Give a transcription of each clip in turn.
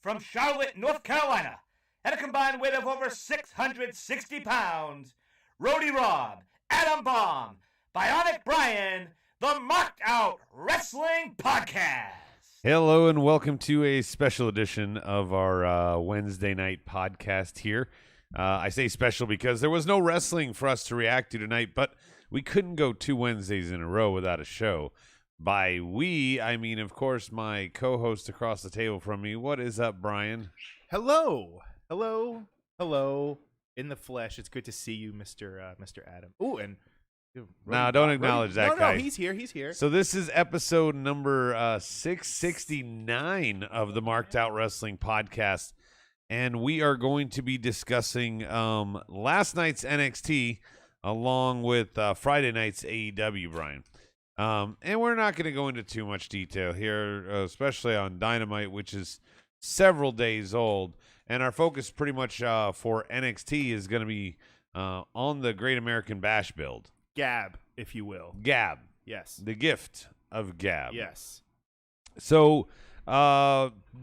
from Charlotte, North Carolina, at a combined weight of over 660 pounds, Rody Rob, Adam Bomb, Bionic Brian, the Marked Out Wrestling Podcast. Hello and welcome to a special edition of our Wednesday night podcast here. I say special because there was no wrestling for us to react to tonight, but we couldn't go 2 Wednesdays in a row without a show. By we, I mean, of course, my co-host across the table from me. What is up, Brian? Hello. In the flesh. It's good to see you, Mr. Adam. Ooh, and Now, don't acknowledge that guy. No, he's here. So this is episode number 669 of the Marked Out Wrestling Podcast, and we are going to be discussing last night's NXT along with Friday night's AEW, Brian. And we're not going to go into too much detail here, especially on Dynamite, which is several days old. And our focus pretty much for NXT is going to be on the Great American Bash build. Gab, if you will. Gab. Yes. The gift of Gab. Yes. So,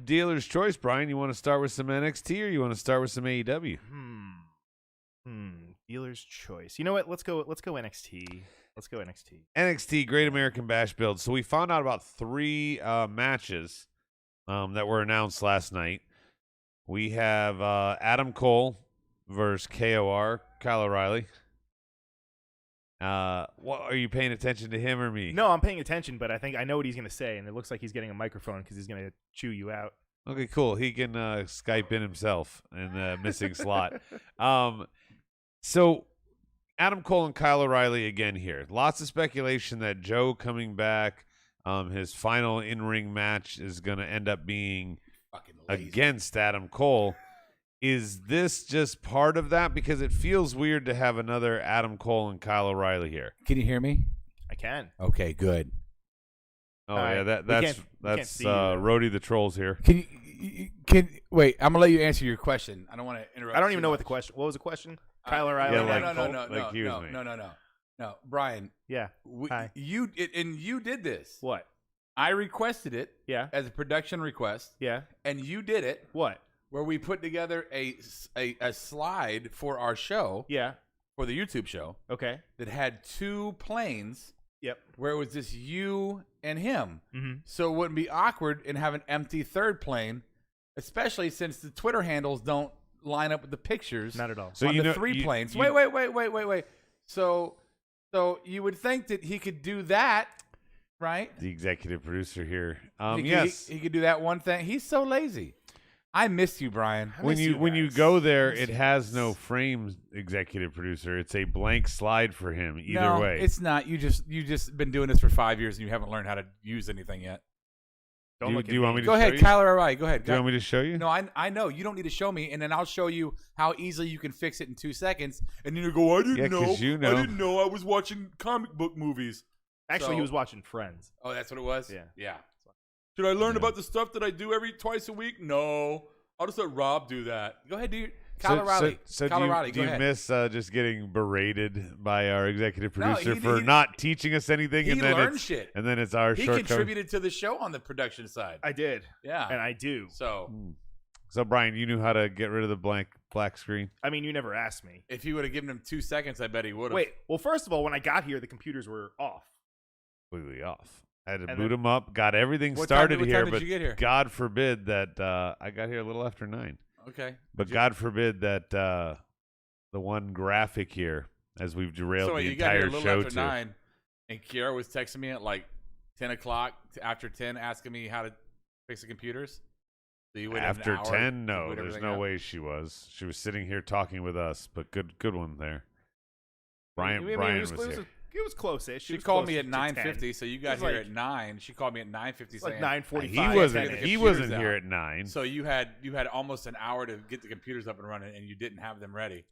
dealer's choice, Brian. You want to start with some NXT or you want to start with some AEW? Dealer's choice. You know what? Let's go NXT. NXT, Great American Bash build. So we found out about 3 matches that were announced last night. We have Adam Cole versus KOR, Kyle O'Reilly. What, are you paying attention to him or me? No, I'm paying attention, but I think I know what he's going to say, and it looks like he's getting a microphone because he's going to chew you out. Okay, cool. He can Skype in himself in the missing slot. So Adam Cole and Kyle O'Reilly again here. Lots of speculation that Joe coming back, his final in-ring match is going to end up being against Adam Cole. Is this just part of that? Because it feels weird to have another Adam Cole and Kyle O'Reilly here. Can you hear me? I can. Okay, good. Oh, yeah, that's Rody the Trolls here. Can wait? I'm gonna let you answer your question. I don't want to interrupt. I don't even know what the question. What was the question? Kyle O'Reilly. No, Brian. Yeah. Hi. You did this. What? I requested it. Yeah. As a production request. Yeah. And you did it. What? Where we put together a slide for our show. Yeah. For the YouTube show. Okay. That had 2 planes. Yep. Where it was just you and him. Mm-hmm. So it wouldn't be awkward and have an empty third plane, especially since the Twitter handles don't line up with the pictures. Not at all. So on the 3 planes. Wait. So you would think that he could do that, right? The executive producer here. Yes. He could do that one thing. He's so lazy. I miss you, Brian. When you go there, it has no frame executive producer. It's a blank slide for him either way. It's not. You just been doing this for 5 years and you haven't learned how to use anything yet. Do you want me to go show ahead, you? Kyle O'Reilly. Go ahead. Do you want me to show you? No, I know. You don't need to show me, and then I'll show you how easily you can fix it in 2 seconds. And then you go, I didn't know. You know. I didn't know. I was watching comic book movies. Actually, he was watching Friends. Oh, that's what it was? Yeah. Should I learn about the stuff that I do twice a week? No. I'll just let Rob do that. Go ahead, dude. Kyle O'Reilly. So Kyle O'Reilly, do you miss just getting berated by our executive producer for he not teaching us anything? He and then learned shit. And then it's our shortcoming. He contributed to the show on the production side. I did. Yeah. And I do. So Brian, you knew how to get rid of the black screen? I mean, you never asked me. If you would have given him 2 seconds, I bet he would have. Wait. Well, first of all, when I got here, the computers were off. Completely off. I had to boot them up, got everything what started time here, did but you get here? God forbid that I got here a little after 9. Okay. But God forbid that the one graphic here, as we've derailed the you entire got here a little show after to 9, and Kiara was texting me at like 10 o'clock after 10, asking me how to fix the computers. So you waited after an hour 10. to No, boot there's everything no up? way she was. She was sitting here talking with us. But good one there. Brian was here. It was close-ish. She called me at 9:50, so you got here at 9. She called me at 9:50, like saying 9:45. He wasn't here at 9. So you had almost an hour to get the computers up and running, and you didn't have them ready.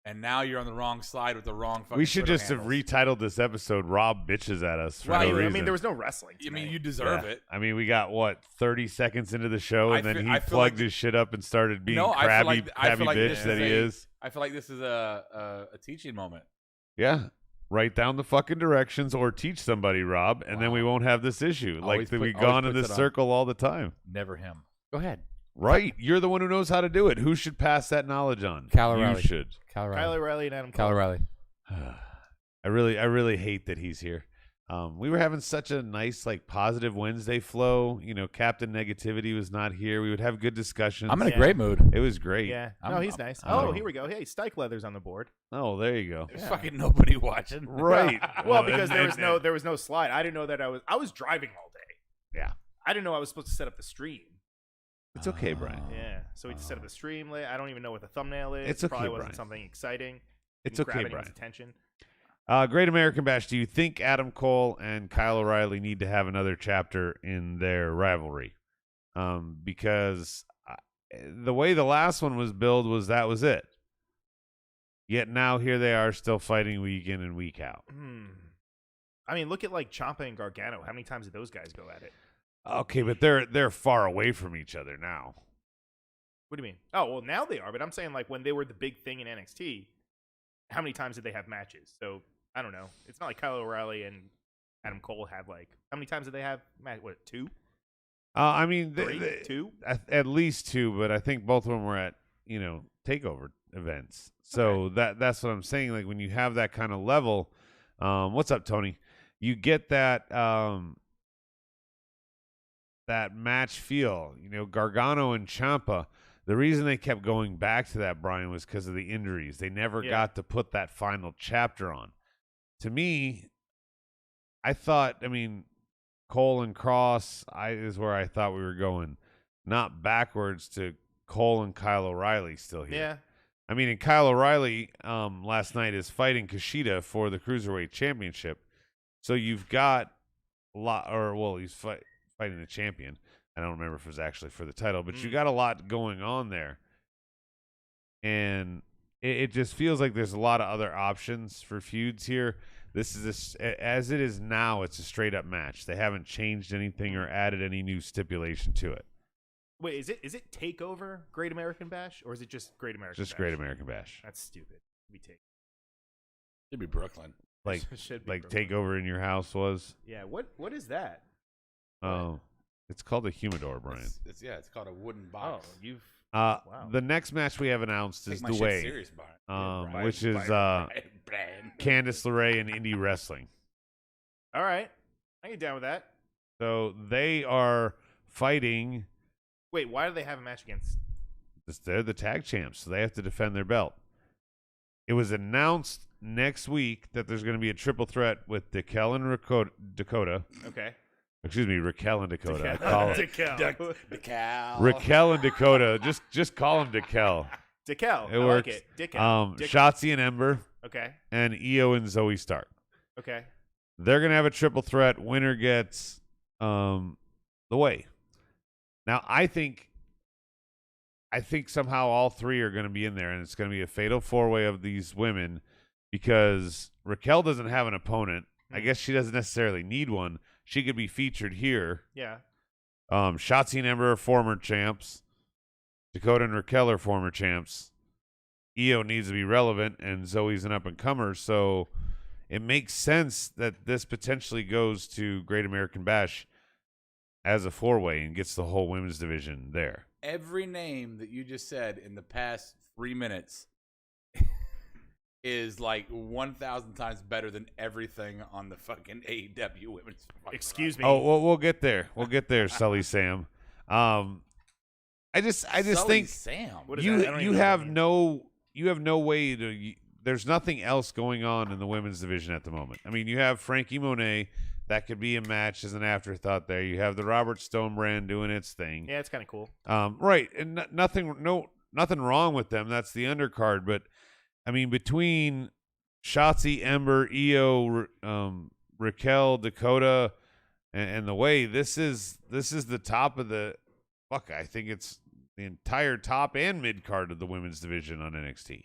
And now you're on the wrong slide with the wrong fucking We should Twitter just handles. have retitled this episode "Rob bitches at us" for Well, no I reason. I mean, there was no wrestling I tonight. mean, you deserve it. I mean, we got 30 seconds into the show, and then he I feel plugged like- his shit up and started being No, I feel like bitch this that he is. I feel like this is a teaching moment. Yeah. Write down the fucking directions or teach somebody, Rob, and then we won't have this issue. Always We've always gone in puts this it on. circle all the time. Never him. Go ahead. Right. You're the one who knows how to do it. Who should pass that knowledge on? Kyle You O'Reilly. should. Kyle O'Reilly and Adam Cole. Kyle O'Reilly. I really hate that he's here. We were having such a nice, like, positive Wednesday flow. You know, Captain Negativity was not here. We would have good discussions. I'm in a great mood. It was great. Yeah. I'm- He's nice. I'm- Here we go. Hey, Stike Leather's on the board. Oh, there you go. There's fucking nobody watching. Right. Well, because and- there was no slide. I didn't know that I was driving all day. Yeah. I didn't know I was supposed to set up the stream. It's okay, Brian. Yeah. So we just set up the stream. I don't even know what the thumbnail is. It's okay, Probably wasn't Brian. something exciting. It's Didn't okay, grab anyone's Brian. attention. Great American Bash. Do you think Adam Cole and Kyle O'Reilly need to have another chapter in their rivalry? Because the way the last one was billed that was it. Yet now here they are still fighting week in and week out. I mean, look at like Ciampa and Gargano. How many times did those guys go at it? Okay, but they're far away from each other now. What do you mean? Oh, well, now they are. But I'm saying like when they were the big thing in NXT, how many times did they have matches? So I don't know. It's not like Kyle O'Reilly and Adam Cole have like how many times did they have? What, 2? I mean, 3? 2? at least 2, but I think both of them were at takeover events. So that's what I'm saying. Like when you have that kind of level, what's up, Tony? You get that that match feel. Gargano and Ciampa. The reason they kept going back to that, Brian, was because of the injuries. They never got to put that final chapter on. To me, I thought, Cole and Cross is where I thought we were going, not backwards to Cole and Kyle O'Reilly still here. Yeah. And Kyle O'Reilly last night is fighting Kushida for the Cruiserweight Championship. So you've got a lot, he's fighting the champion. I don't remember if it was actually for the title, but you got a lot going on there. And it just feels like there's a lot of other options for feuds here. This is as it is now, it's a straight up match. They haven't changed anything or added any new stipulation to it. Wait, is it Takeover Great American Bash or is it just Great American Bash? Just Great American Bash. That's stupid. We take. Should be Brooklyn. Like Should be like Brooklyn. Takeover in Your House was. Yeah. What is that? Oh, it's called a humidor, Brian. It's called a wooden box. Oh, you've. The next match we have announced is Take my The shit Way, serious, Brian. which is Brian. Candice LeRae and Indie Wrestling. All right. I get down with that. So they are fighting. Wait, why do they have a match against? They're the tag champs, so they have to defend their belt. It was announced next week that there's going to be a triple threat with Dakota and Dakota. Okay. Excuse me, Raquel and Dakota. I call it Decal. Raquel and Dakota. Just call them Dakel. Decal. It I works. like it. Decal. Shotzi and Ember, Okay. and Io and Zoe Stark. Okay. They're gonna have a triple threat. Winner gets The Way. Now I think somehow all three are gonna be in there, and it's gonna be a fatal 4-way of these women because Raquel doesn't have an opponent. I guess she doesn't necessarily need one. She could be featured here. Yeah. Shotzi and Ember are former champs. Dakota and Raquel are former champs. Io needs to be relevant, and Zoe's an up-and-comer, so it makes sense that this potentially goes to Great American Bash as a 4-way and gets the whole women's division there. Every name that you just said in the past 3 minutes is like 1,000 times better than everything on the fucking AEW women's. Excuse me. Oh, well, we'll get there. We'll get there, Sully Sam. I just Sully think Sam. What is that? I don't you even know have what that no way to. There's nothing else going on in the women's division at the moment. You have Frankie Monet. That could be a match as an afterthought there. You have the Robert Stone brand doing its thing. Yeah, it's kind of cool. Right, and nothing wrong with them. That's the undercard, but between Shotzi, Ember, Io, Raquel, Dakota, and The Way, this is the top of the. Fuck, I think it's the entire top and mid card of the women's division on NXT.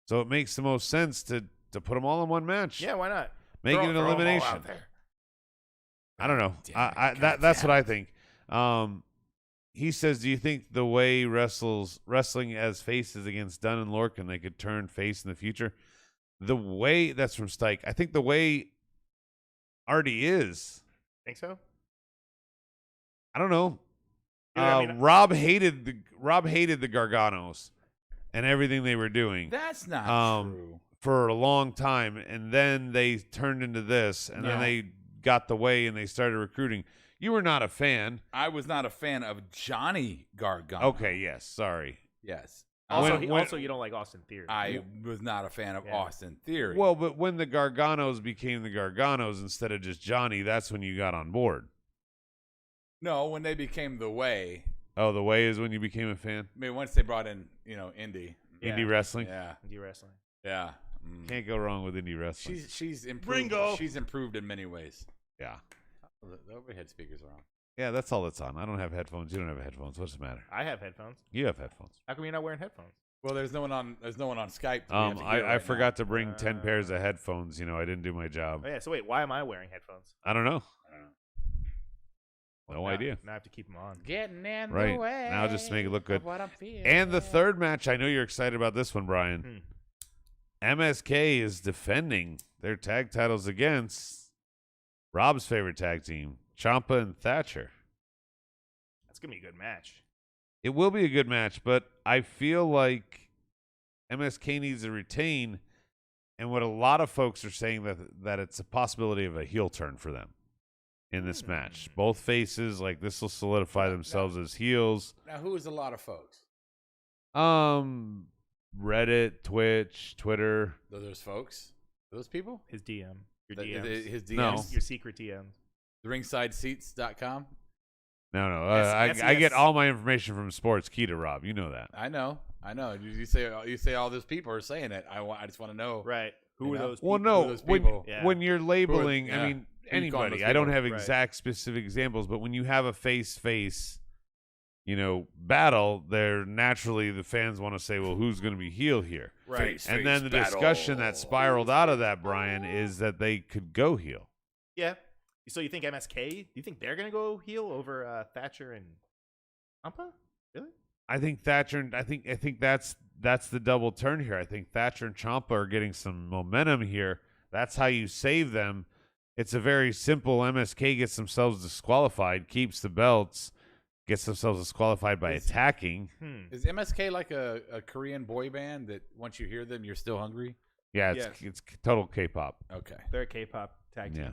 So it makes the most sense to put them all in one match. Yeah, why not? Make it an Throw 'em all elimination. out there. I don't know. Damn it, That's what I think. He says, do you think The Way wrestling as faces against Dunn and Lorcan, they could turn face in the future? The Way, that's from Stike. I think The Way already is. Think so? I don't know. Rob hated the Garganos and everything they were doing. That's not true. For a long time, and then they turned into this, and then they got the way and they started recruiting. You were not a fan. I was not a fan of Johnny Gargano. Okay, yes, sorry. Yes. Also, you don't like Austin Theory. I was not a fan of Austin Theory. Well, but when the Garganos became the Garganos instead of just Johnny, that's when you got on board. No, when they became The Way. Oh, The Way is when you became a fan? I mean, once they brought in, indie. Indie wrestling? Yeah. Indie wrestling. Yeah. Can't go wrong with indie wrestling. She's improved. Ringo. She's improved in many ways. Yeah. The overhead speakers are on. Yeah, that's all that's on. I don't have headphones. You don't have headphones. What's the matter? I have headphones. You have headphones. How come you're not wearing headphones? Well, there's no one on Skype. I forgot to bring 10 pairs of headphones. I didn't do my job. Oh, yeah. So wait, why am I wearing headphones? I don't know. No idea. Now I have to keep them on. Getting in Right. the way. Now just make it look good. What I'm feeling. And the third match, I know you're excited about this one, Brian. MSK is defending their tag titles against Rob's favorite tag team, Ciampa and Thatcher. That's going to be a good match. It will be a good match, but I feel like MSK needs to retain, and what a lot of folks are saying that it's a possibility of a heel turn for them in this match. Both faces, like this will solidify themselves as heels. Now, who is a lot of folks? Reddit, Twitch, Twitter. Those folks? Those people? His DM. Your DMs. His DMs? No. Your secret DMs. Ringsideseats.com? No. Yes, I get all my information from Sports Key to Rob. You know that. I know. You say all those people are saying it. I just want to know. Right. Who are those people? Well, no. Who are those people? When you're labeling, yeah. I mean, Who you calling anybody. those I don't people? have Right. exact specific examples, but when you have a face-face, battle, there naturally the fans want to say, well, who's going to be heel here? Right. And then the discussion that spiraled out of that, Brian, is that they could go heel. Yeah. So you think MSK? Do you think they're going to go heel over Thatcher and Ciampa? Really? I think Thatcher and I think that's the double turn here. I think Thatcher and Ciampa are getting some momentum here. That's how you save them. It's a very simple. MSK gets themselves disqualified, keeps the belts, gets themselves disqualified by attacking. Is MSK like a Korean boy band that once you hear them, you're still hungry? Yeah, it's total K-pop. Okay. They're a K-pop tag team. Yeah.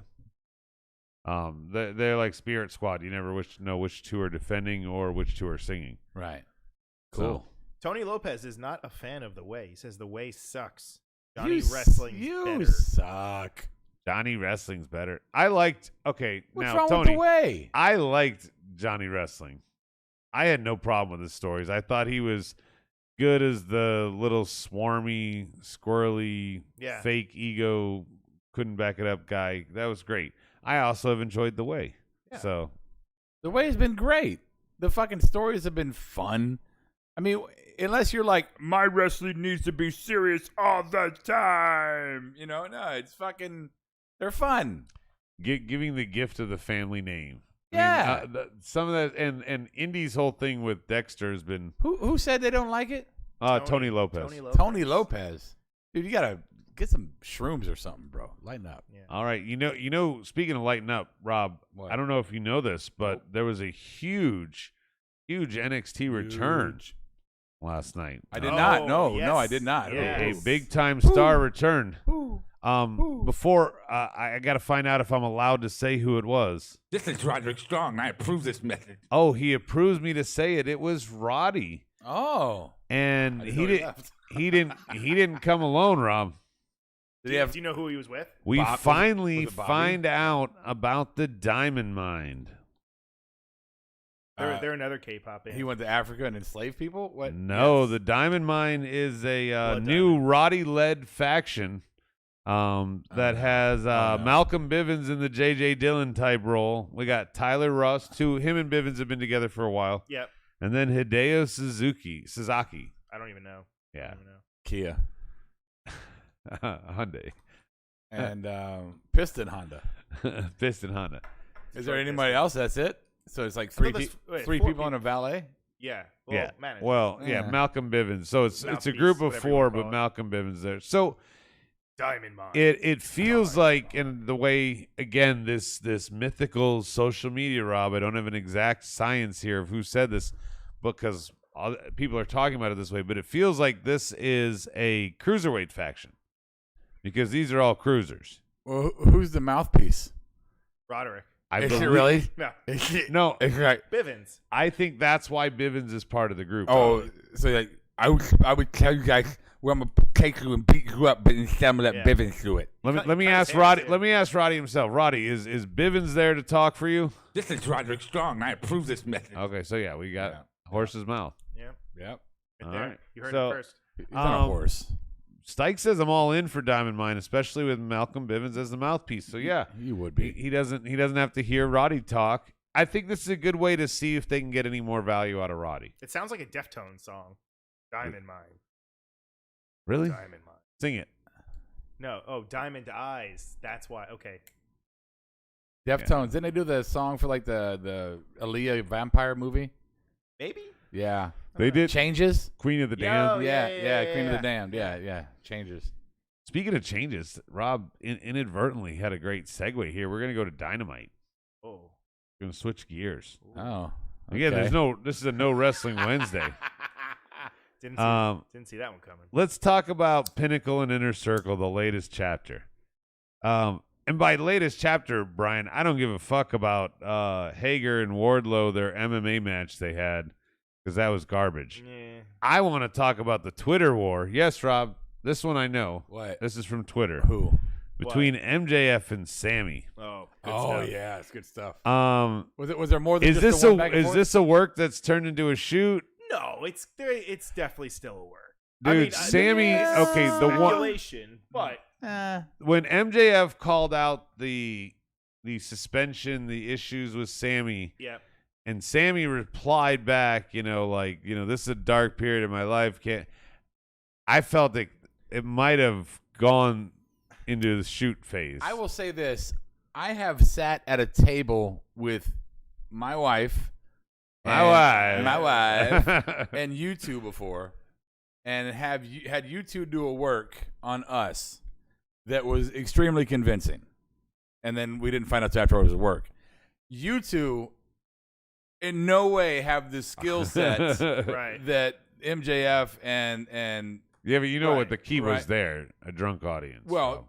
They're like Spirit Squad. You never know which two are defending or which two are singing. Right. Cool. Tony Lopez is not a fan of The Way. He says The Way sucks. You Johnny Wrestling's you better. suck. Johnny Wrestling's better. I liked. Okay, What's now wrong Tony. with The Way? I liked Johnny Wrestling. I had no problem with his stories. I thought he was good as the little swarmy, squirrely, fake ego, couldn't back it up guy. That was great. I also have enjoyed The Way. Yeah. So The Way has been great. The fucking stories have been fun. I mean, unless you're like, my wrestling needs to be serious all the time. No, it's fucking, they're fun. giving the gift of the family name. Yeah. I mean, some of that, and Indy's whole thing with Dexter has been. Who said they don't like it? Tony Lopez. Tony Lopez. Dude, you got to get some shrooms or something, bro. Lighten up. Yeah. All right. Speaking of lighten up, Rob, What? I don't know if you know this, but there was a huge NXT return last night. I did not. No, yes. no, I did not. A big time star return. Before I got to find out if I'm allowed to say who it was. This is Roderick Strong. I approve this message. Oh, he approves me to say it. It was Roddy, Oh. and I didn't he know didn't. left. He didn't come alone, Rob. Did he have? Do you know who he was with? We Bob- finally was it Bobby? find out about the Diamond Mine. They're another K-pop band. He went to Africa and enslaved people? What? No, Yes. the Diamond Mine is a Blood new Diamond. Roddy-led faction that has no. Malcolm Bivens in the J.J. Dillon type role. We got Tyler Rust, him and Bivens have been together for a while. Yep. And then Hideo Suzaki. I don't even know. I Yeah. don't even know. Kia. Hyundai. And Piston Honda. Piston Honda. Is there anybody else? That's it? So it's like three thought that's- wait, three four people and a valet? Yeah. Well, Yeah. manager. Well, yeah, Yeah. Malcolm Bivens. So it's a Mouthpiece, group of whatever you four, wanna but call it. Malcolm Bivens there. So Diamond Mine. It feels like, in the way, again, this mythical social media, Rob, I don't have an exact science here of who said this because people are talking about it this way, but it feels like this is a cruiserweight faction because these are all cruisers. Well, who's the mouthpiece? Roderick. Is it really? No. No, It's right. Bivens. I think that's why Bivens is part of the group. Oh, so like I would tell you guys where I'm gonna take you and beat you up, but instead I'm gonna let Bivens do it. let me kinda ask say Roddy. it. Let me ask Roddy himself. Roddy, is Bivens there to talk for you? This is Roderick Strong. I approve this method. Okay, so yeah, we got horse's mouth. Yeah. Yep. Right All there. right. You heard So- it first. He's not a horse. Stike says I'm all in for Diamond Mine, especially with Malcolm Bivens as the mouthpiece. So yeah, You would he, be. he doesn't have to hear Roddy talk. I think this is a good way to see if they can get any more value out of Roddy. It sounds like a Deftones song. Diamond Mine. Really? Diamond Mine. Sing it. No. Oh, Diamond Eyes. That's why. Okay. Deftones. Didn't they do the song for like the Aaliyah vampire movie? Maybe? Yeah. They did Changes? Queen of the Yo, Damned. Oh, yeah, Queen of yeah. the Damned. Yeah. Changes. Speaking of changes, Rob inadvertently had a great segue here. We're gonna go to Dynamite. Oh. We're gonna switch gears. Oh. Again, okay. this is a no wrestling Wednesday. Didn't see that one coming. Let's talk about Pinnacle and Inner Circle, the latest chapter. And by latest chapter, Brian, I don't give a fuck about Hager and Wardlow, their MMA match they had, because that was garbage. Yeah. I want to talk about the Twitter war. Yes, Rob, this one I know. What? This is from Twitter. Who? Between MJF and Sammy. Oh. Good Oh stuff. yeah, it's good stuff. Was there more than is just this the one back and is forth? this a work that's turned into a shoot? No, it's definitely still a work. Dude, Sammy, okay, the one Speculation, but when MJF called out the suspension, the issues with Sammy, yeah. and Sammy replied back, this is a dark period of my life. I felt that it might have gone into the shoot phase. I will say this. I have sat at a table with my wife, and you two before, and had you two do a work on us that was extremely convincing. And then we didn't find out till after it was work. You two in no way have the skill sets Right. that MJF and yeah, but you know Right, what the key was right. there? A drunk audience. well,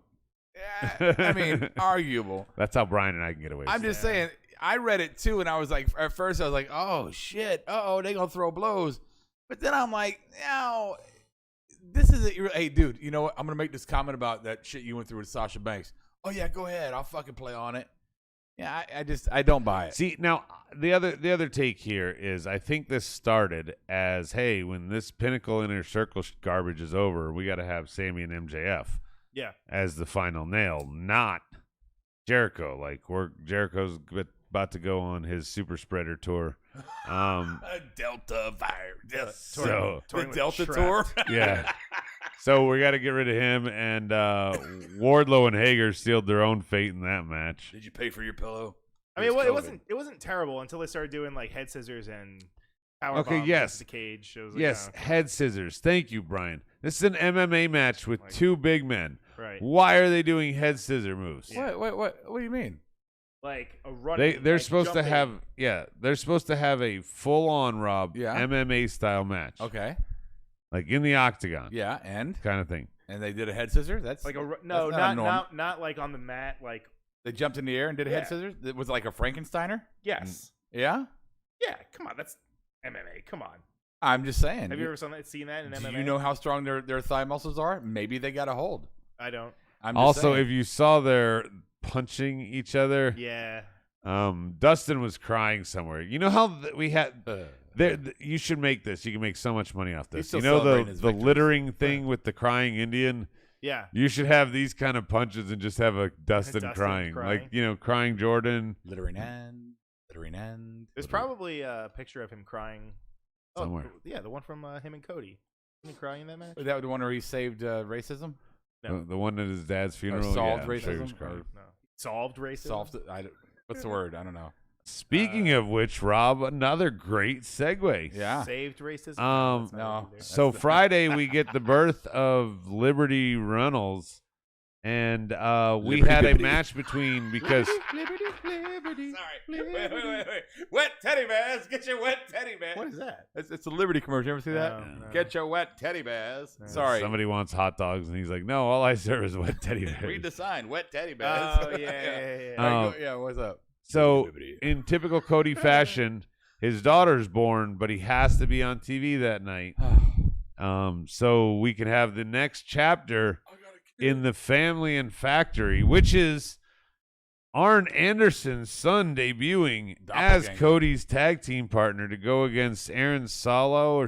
I mean, arguable. that's how Brian and I can get away. I'm with just saying, I read it too, and I was like, at first I was like, oh shit, they gonna throw blows. But then I'm like, no, this is it. Hey, dude, you know what? I'm gonna make this comment about that shit you went through with Sasha Banks. Oh yeah, go ahead. I'll fucking play on it. Yeah, I don't buy it. See, now the other take here is I think this started as, hey, when this Pinnacle Inner Circle garbage is over, we got to have Sammy and MJF Yeah. as the final nail, not Jericho. Like Jericho's about to go on his super spreader tour. Delta virus. So The Delta Trapped. tour. yeah. So we got to get rid of him, and Wardlow and Hager sealed their own fate in that match. Did you pay for your pillow? I mean, was it COVID. wasn't terrible until they started doing like head scissors and power Okay, bombs yes. into the cage. It was like, Yes, oh, head scissors. Thank you, Brian. This is an MMA match with Like- two big men. right. Why are they doing head scissor moves? Yeah. What do you mean? Like a running. They're like, supposed to jumping. have they're supposed to have a full on Yeah. MMA style match. Okay. Like in the octagon. Yeah, and Kind of thing. they did a head scissor. That's like a that's no, not normal. not like on the mat. Like They jumped in the air and did a Yeah. head scissors. It was like a Frankensteiner. yes, Yeah, yeah. Come on, that's MMA. Come on. I'm just saying. Have you ever seen that in do MMA? you know how strong their thigh muscles are? Maybe they got a hold. I don't. I'm just Also, saying. if you saw their punching each other, Yeah. Dustin was crying somewhere. You know how we had Uh, you should make this. You can make so much money off He's this. still You know celebrating his the victories. littering thing with the crying Indian? Yeah. You should have these kind of punches and just have a Dustin, Dustin crying. crying. Like, crying Jordan littering end. There's probably a picture of him crying. Oh, Somewhere. yeah, the one from him and Cody. Wasn't he crying in that match? Was that the one where he saved racism? No. The one at his dad's funeral. solved I'm sure he was racism, crying. or- No. Solved racism. Solved. What's the word? I don't know. Speaking of which, Rob, another great segue. Yeah. Saved racism. Um, That's not no. what we do. So Friday we get the birth of Liberty Runnels, And we had a match between because Sorry. Wait. Wet teddy bears. Get your wet teddy bears. What is that? It's a Liberty commercial. You ever see that? No. Get your wet teddy bears. Sorry. somebody wants hot dogs and he's like, no, all I serve is wet teddy bears. Read the sign. Wet teddy bears. Oh, yeah. All right, yeah, what's up? So in typical Cody fashion, his daughter's born, but he has to be on TV that night. So we can have the next chapter in the family and factory, which is Arn Anderson's son debuting as Cody's tag team partner to go against Aaron Solo. Who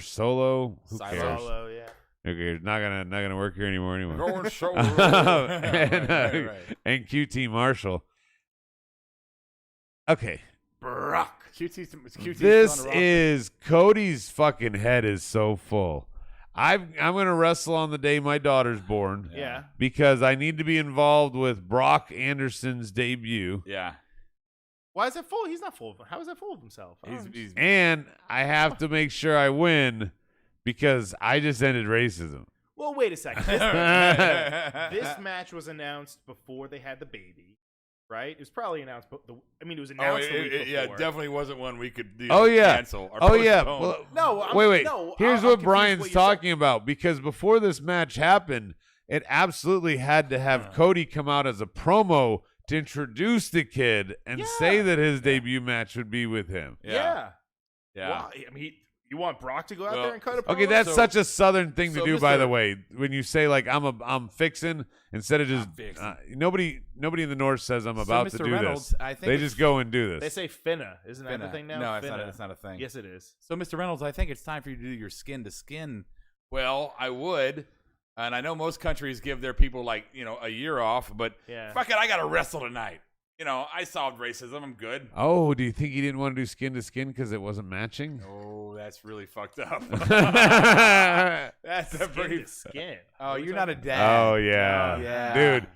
cares? Solo, yeah. Okay, it's not gonna work here anymore anyway. Going so and QT Marshall. Okay. Brock. QT This is Cody's fucking head is so full. I'm gonna wrestle on the day my daughter's born. Yeah. Because I need to be involved with Brock Anderson's debut. Yeah. Why is that full? He's not full of. How is that full of himself? He's And I have to make sure I win because I just ended racism. Well, wait a second. This match was announced before they had the baby, right? It was probably announced. It was announced the week before. Yeah, definitely wasn't one we could cancel. Or Yeah. postpone. Well, No, wait. No, Here's I'm what confused Brian's what you're talking about because before this match happened, it absolutely had to have Cody come out as a promo to introduce the kid and say that his debut match would be with him. Yeah. Yeah. Well, you want Brock to go out there and cut a promo? Okay, that's such a Southern thing to so do, by Mr. the way. When you say like I'm fixing instead of just fixing. nobody in the North says I'm about to Mr. do Reynolds, this. I think They it's- just go and do this. They say finna. Isn't that the thing now? No, Finna. it's not a thing. Yes, it is. So, Mr. Reynolds, I think it's time for you to do your skin to skin. Well, I would. And I know most countries give their people like, a year off, but fuck it, I got to wrestle tonight. I solved racism. I'm good. Oh, do you think he didn't want to do skin to skin because it wasn't matching? Oh, that's really fucked up. Oh That's a Skin pretty. to skin. Oh, you're not a dad. Oh, yeah. Yeah. Dude.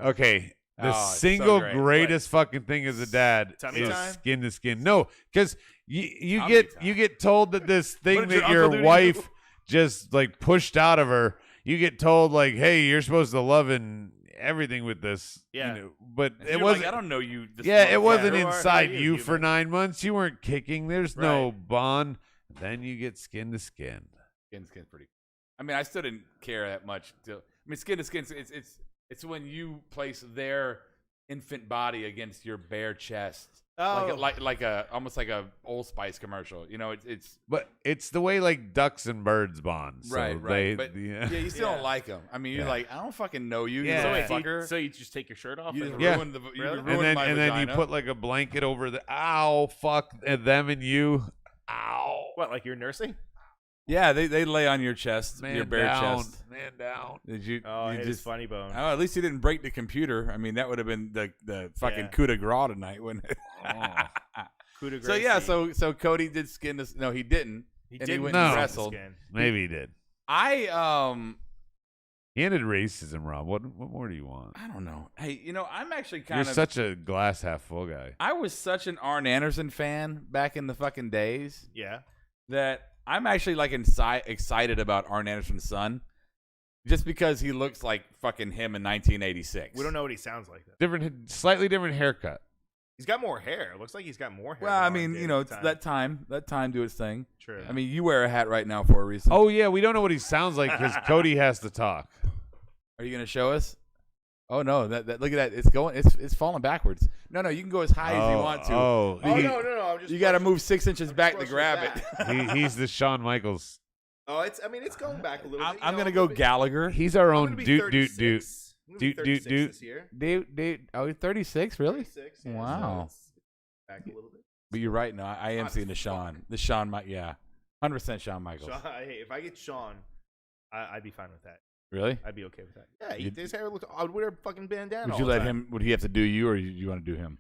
Okay. The Oh, it's so single great. greatest fucking thing as a dad Tummy is time? skin to skin. No, because you Tummy get time. you get told that this thing What did that your your uncle do to wife you? just like pushed out of her, you get told like, hey, you're supposed to love and everything with this. Yeah. But And it you're wasn't. like, I don't know you. This Yeah, it motherfucker. wasn't who are inside you, you for human? 9 months. You weren't kicking. There's no bond. Then you get skin to skin. Skin's pretty. I mean, I still didn't care that much. Skin to skin. It's when you place their infant body against your bare chest. Oh. Like almost like a Old Spice commercial. It's But it's the way like ducks and birds bond. So right. They, But yeah. you still don't like them. I mean, you're like, I don't fucking know you. Yeah. You So, little wait, fucker. so you just take your shirt off? You and- just Yeah. ruined the. You Really? ruined my and then you vagina. put like a blanket over the. Ow! Fuck them and you. Ow! What, like you're nursing? Yeah, they lay on your chest, Man your bare down. chest. Man down. Did you? Oh, you it is funny bone. Oh, at least you didn't break the computer. I mean, that would have been the fucking Yeah. coup de grace tonight, wouldn't it? Coup de So yeah, grace. so Cody did skin this. No, he didn't. he and he didn't went and skin. wrestled. Maybe he did. I He ended racism, Rob. What more do you want? I don't know. Hey, I'm actually You're kind of. such a glass half full guy. I was such an Arn Anderson fan back in the fucking days Yeah. that I'm actually like excited about Arn Anderson's son, just because he looks like fucking him in 1986. We don't know what he sounds like, though. Slightly different haircut. He's got more hair. It looks like he's got more hair. Well, than I Arn mean, did it's at the time. that time do its thing. True. I mean, you wear a hat right now for a reason. Oh yeah, we don't know what he sounds like because Cody has to talk. Are you gonna show us? Oh no! That look at that! It's going. It's falling backwards. No, you can go as high as you want to. Oh, Oh, he- no. I'm just You got to brushing- move 6 inches I'm back to brushing grab it it. he's the Shawn Michaels. Oh, it's going back a little bit. I'm gonna go Gallagher. He's our I'm own gonna be doot 36. I'm gonna be Doot, 36 doot. this year. Dude. Oh, you're 36, really? 36, yeah, Wow. so it's back a little bit. But you're right. No, I am Hot seeing as the Shawn. fuck. The Shawn, yeah, 100% Shawn Michaels. Hey, if I get Sean, I'd be fine with that. Really? I'd be okay with that. Yeah, You'd- his hair looks. I'd wear a fucking bandana. Would all you the let time. him? Would he have to do you, or you want to do him?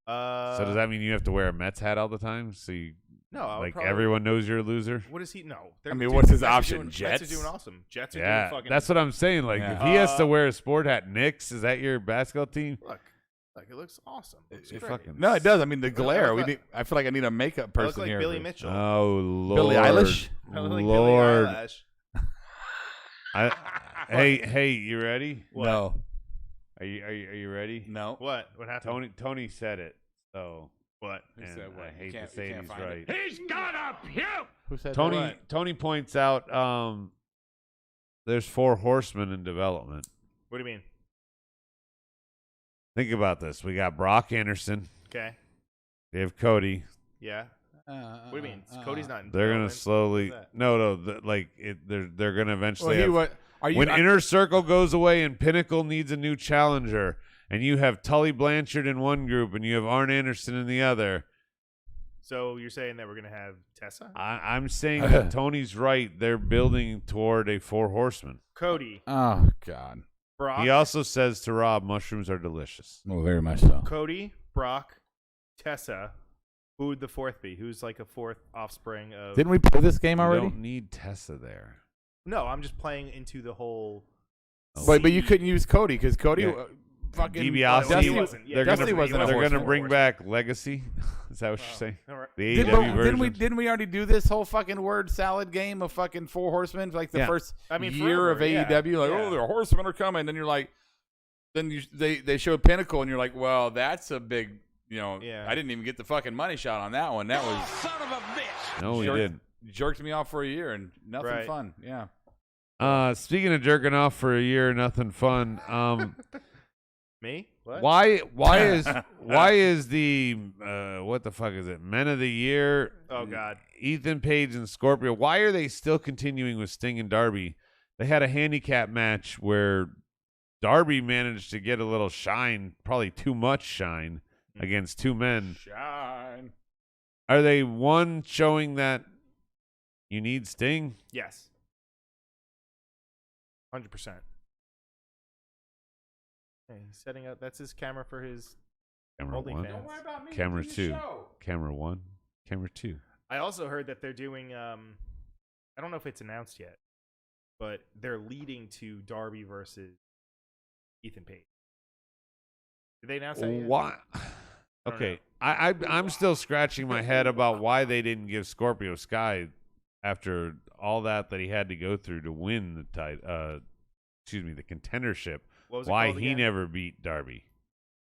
So does that mean you have to wear a Mets hat all the time? So you, No, I would like probably- everyone knows you're a loser? What is he? No. I mean, what's his Mets are option? Mets Jets? are doing awesome. Jets are Yeah, doing fucking. that's what I'm saying. Like Yeah. if he has to wear a sport hat, Knicks, is that your basketball team? Look, it looks awesome. It looks It great. fucking- No, it does. I mean, the glare. look- I feel like I need a makeup I look person like here. Billy Mitchell. Oh Lord, Billie Eilish? I look like Lord. Billie Eilish. Hey, you ready? What? No. Are you ready? No. What? What happened? Tony said it. So What? Who and said what? I You hate to can't- say you can't he's find right. it. He's gonna puke! Who said Tony that? Tony points out there's 4 horsemen in development. What do you mean? Think about this. We got Brock Anderson. Okay. They have Cody. Yeah. What do you mean? Cody's not in They're gonna development. slowly. What's that? No. They're gonna eventually. When I- Inner Circle goes away and Pinnacle needs a new challenger, and you have Tully Blanchard in one group and you have Arn Anderson in the other. So you're saying that we're gonna have Tessa, I'm saying that Tony's right. They're building toward a 4 horsemen. Cody, Oh God. Brock, He also says to Rob, mushrooms are delicious. Well, very much so. Cody, Brock, Tessa. Who would the 4th be? Who's like a 4th offspring of? Didn't we play this game You already? don't need Tessa there. No, I'm just playing into the whole. But you couldn't use Cody because Cody Yeah. fucking DiBiase. Dusty, wasn't. Yeah, They're Dusty gonna, wasn't a they're gonna horseman. bring back Legacy. Is that what you're saying? All right. The Didn't, AEW version. didn't we already do this whole fucking word salad game of fucking 4 horsemen for like the Yeah. first I mean, year of forever, yeah. AEW? Like, Yeah. oh, the horsemen are coming. Then you're like, they showed Pinnacle, and you're like, well, that's a big, Yeah. I didn't even get the fucking money shot on that one. That was Son of a bitch! No, we jerked- didn't. jerked me off for a year and nothing Right. fun. Yeah. Speaking of jerking off for a year, nothing fun. Me? What? Why is the what the fuck is it? Men of the Year? Oh God. Ethan Page and Scorpio. Why are they still continuing with Sting and Darby? They had a handicap match where Darby managed to get a little shine, probably too much shine, against 2 men. Shine. Are they showing that you need Sting? Yes. 100%. Hey, he's setting up. That's his camera for his Camera holding 1, fans. about me. Camera 2, Camera 1, Camera 2. I also heard that they're doing. I don't know if it's announced yet, but they're leading to Darby versus Ethan Page. Did they announce that yet? Why? don't Okay, I'm still scratching my head about why they didn't give Scorpio Sky after all that he had to go through to win the the contendership. What was it Why called he again? never beat Darby?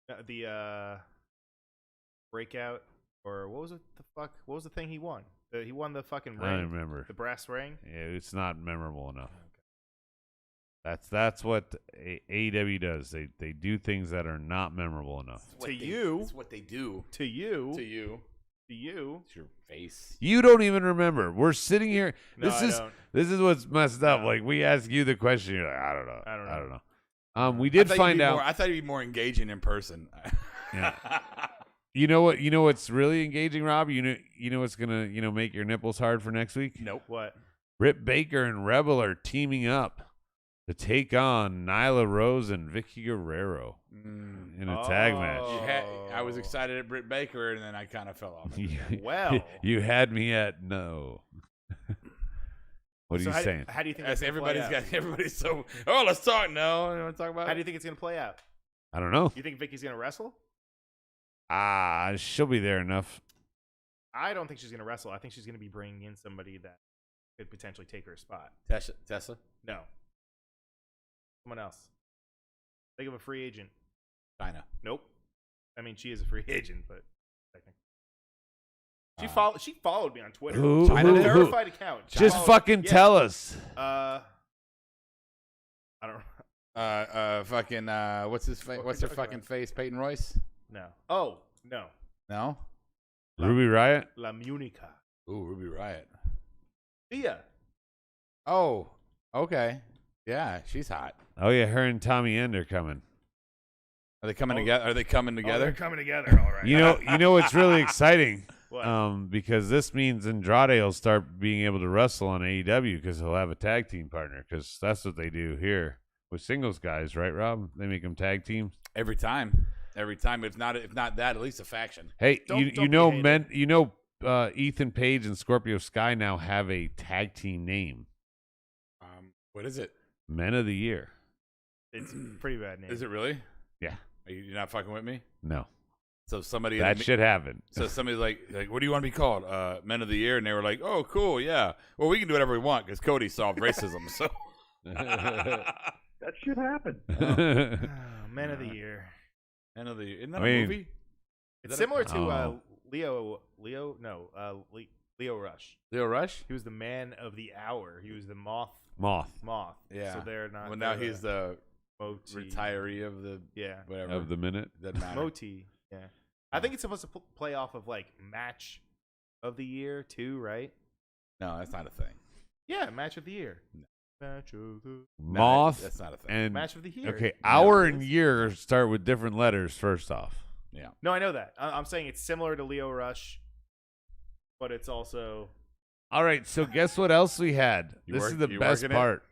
The breakout, or what was it? The fuck? What was the thing he won? He won the fucking ring. I don't remember. The brass ring. Yeah, it's not memorable enough. That's what AEW does. They do things that are not memorable enough. It's what they do. To you. To you. To you. It's your face. You don't even remember. We're sitting here. No, This I is don't. this is what's messed up. No. Like we ask you the question, you're like, I don't know. I don't know. I don't know. We did find out. I thought you'd be more engaging in person. Yeah. You know what? You know what's really engaging, Rob. You know what's gonna make your nipples hard for next week. Nope. What? Britt Baker and Rebel are teaming up to take on Nyla Rose and Vicky Guerrero in a tag match. I was excited at Britt Baker, and then I kind of fell off. Well. You had me at no. What are So you saying? How do you think As that's gonna play everybody's out? so. Oh, let's talk. No, you want to talk about How do it? you think it's gonna play out? I don't know. You think Vicky's gonna wrestle? She'll be there enough. I don't think she's gonna wrestle. I think she's gonna be bringing in somebody that could potentially take her spot. Tessa? No. Someone else. Think of a free agent. China. Nope. I mean, she is a free agent, but technically. She followed me on Twitter. Who? China, Who? verified account. She Just followed- fucking yeah. tell us. I don't Fucking. What's his face? What What's we her talking fucking face? Peyton Royce? know. Oh, no. No. Ruby Riot. La Munica. Ooh, Ruby Riot. Thea. Oh, okay. Yeah, she's hot. Oh yeah, her and Tommy End are coming. Are they coming together? Are they coming Oh, together? they're coming together, all right. You know what's really exciting? What? Because this means Andrade will start being able to wrestle on AEW because he'll have a tag team partner. Because that's what they do here with singles guys, right, Rob? They make them tag teams. Every time. If not that, at least a faction. Hey, Don't you be know hating. Ethan Page and Scorpio Sky now have a tag team name. What is it? Men of the Year. It's a pretty bad name. Is it really? Yeah. You're not fucking with me? No. So somebody That shit happened. So somebody's like, what do you want to be called? Men of the Year, and they were like, oh, cool, yeah. Well, we can do whatever we want because Cody solved racism. So That shit happened. Man of the Year. End of the isn't that I a mean- movie? It's that a- similar to Oh. Leo Rush. Leo Rush? He was the man of the hour. He was the moth. Moth Yeah. So they're not. Well, now they're he's the Moti. retiree of the Yeah. whatever. of the minute. Doesn't matter. Moti. Yeah. I think it's supposed to play off of like match of the year too, right? No, that's not a thing. Yeah, match of the year. No. Match of the No, Moth that's not a thing. and match of the year. okay, No, hour it and is. year start with different letters. First off, Yeah. No, I know that. I'm saying it's similar to Leo Rush, but it's also all right. So guess what else we had? This is the you best working it? part.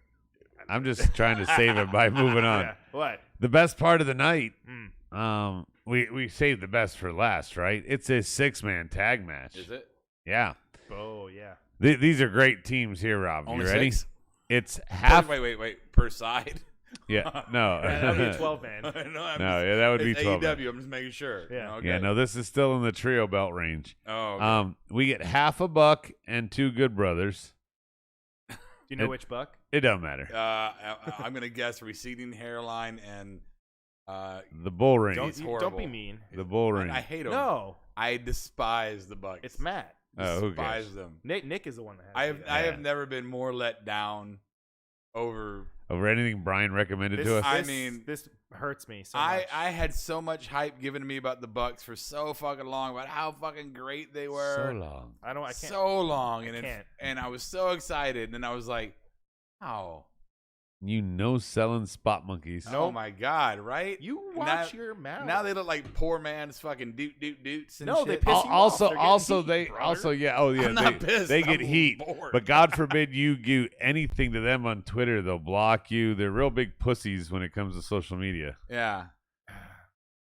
I'm just trying to save it by moving on. Yeah. What? The best part of the night. Mm. We saved the best for last, right? It's a 6-man tag match. Is it? Yeah. Oh yeah. These are great teams here, Rob. Only you ready? 6? It's half. Wait. Per side? Yeah. No. That'd be a 12 man. no, No, yeah, that would be it's 12. AEW. I'm just making sure. Yeah. Okay. Yeah, no, this is still in the trio belt range. Oh, okay. We get half a buck and 2 good brothers. Do you know It- which buck? It don't matter. I'm going to guess receding hairline and The bull ring. Don't be horrible. mean. The bull ring. I hate them. No, I despise the Bucks. it's Matt. Oh, who despise cares? them. Nick is the one that has. I it. have never been more let down over. Over anything Brian recommended This, to us. I this- mean, this hurts me so much. I had so much hype given to me about the Bucks for so fucking long about how fucking great they were. So long. I can't. So long, and can't. and I was so excited, and I was like, "How? You know selling spot monkeys. Oh my god! Right? You And watch now- your mouth. Now they look like poor man's fucking doots and No, shit. they piss you off. Also, They're getting also heat, they brother. also yeah. Oh yeah. I'm not pissed. They get I'm heat. bored. But God forbid you do anything to them on Twitter, they'll block you. They're real big pussies when it comes to social media. Yeah.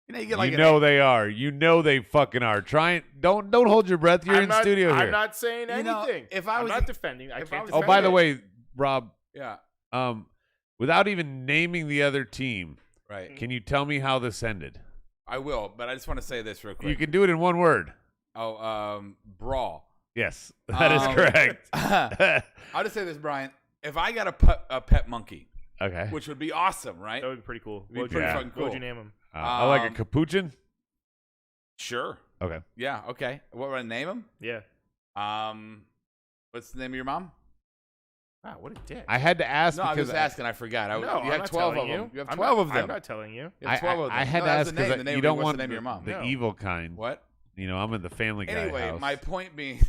You know, you get like You know they are. You know they fucking are. Don't hold your breath. You're I'm in not, studio here. I'm not saying You know, anything. if I I'm was- not defending. I if can't I was- Oh, defend by the it. way, Rob, yeah, without even naming the other team, right. can you tell me how this ended? I will, but I just want to say this real quick. You can do it in one word. Brawl. Yes, that is Um, correct. I'll just say this, Brian. If I got a pet monkey, Okay. which would be awesome, right? That would be pretty cool. It'd be What would pretty you- fucking What would cool. you name him? I like a Um, capuchin. Sure. Okay. Yeah. Okay. What would I name him? Yeah. What's the name of your mom? Wow, what a dick. I had to ask No, I was because just asking. I forgot. no, you I'm have not 12 of telling them. you. You have I'm 12 not- of them. I'm not telling you. You have 12 of them. I had No, to that's ask the name. because The name you would be, don't what's want the name of your mom? the No. evil kind. What? You know, I'm in the Family Guy Anyway, house. my point being,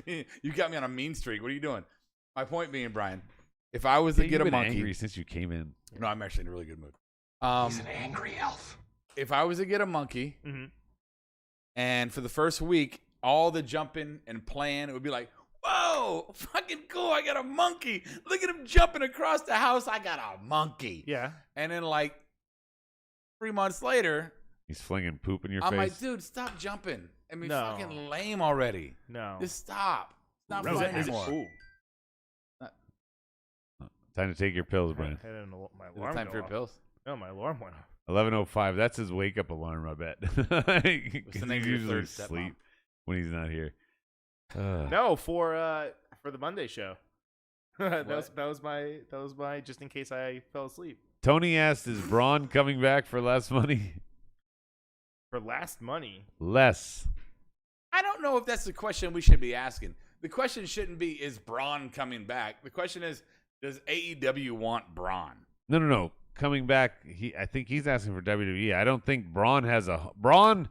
you got me on a mean streak. What are you doing? My point being, Brian, if I was to You've get a been monkey, angry since you came in. no, I'm actually in a really good mood. He's an angry elf. If I was to get a monkey, Mhm. and for the first week, all the jumping and playing, it would be like, whoa, fucking cool, I got a monkey. Look at him jumping across the house. I got a monkey. Yeah. And then, like, 3 months later, He's flinging poop in your I'm face. like, dude, stop jumping. I mean, No. fucking lame already. No. Just stop. It's not Is fun it- is it- anymore. ooh. Time to take your pills, Brian. I didn't know my Is it alarm time go for your off. pills? No, my alarm went off. 11:05. That's his wake up alarm, I bet. What's Because the name he's of your usually third stepmom? asleep when he's not here. No, for the Monday show. that was my just in case I fell asleep. Tony asked, "Is Braun coming back for less money?" For last money. Less. I don't know if that's the question we should be asking. The question shouldn't be, is Braun coming back? The question is, does AEW want Braun? No. Coming back. I think he's asking for WWE. I don't think Braun has a Braun.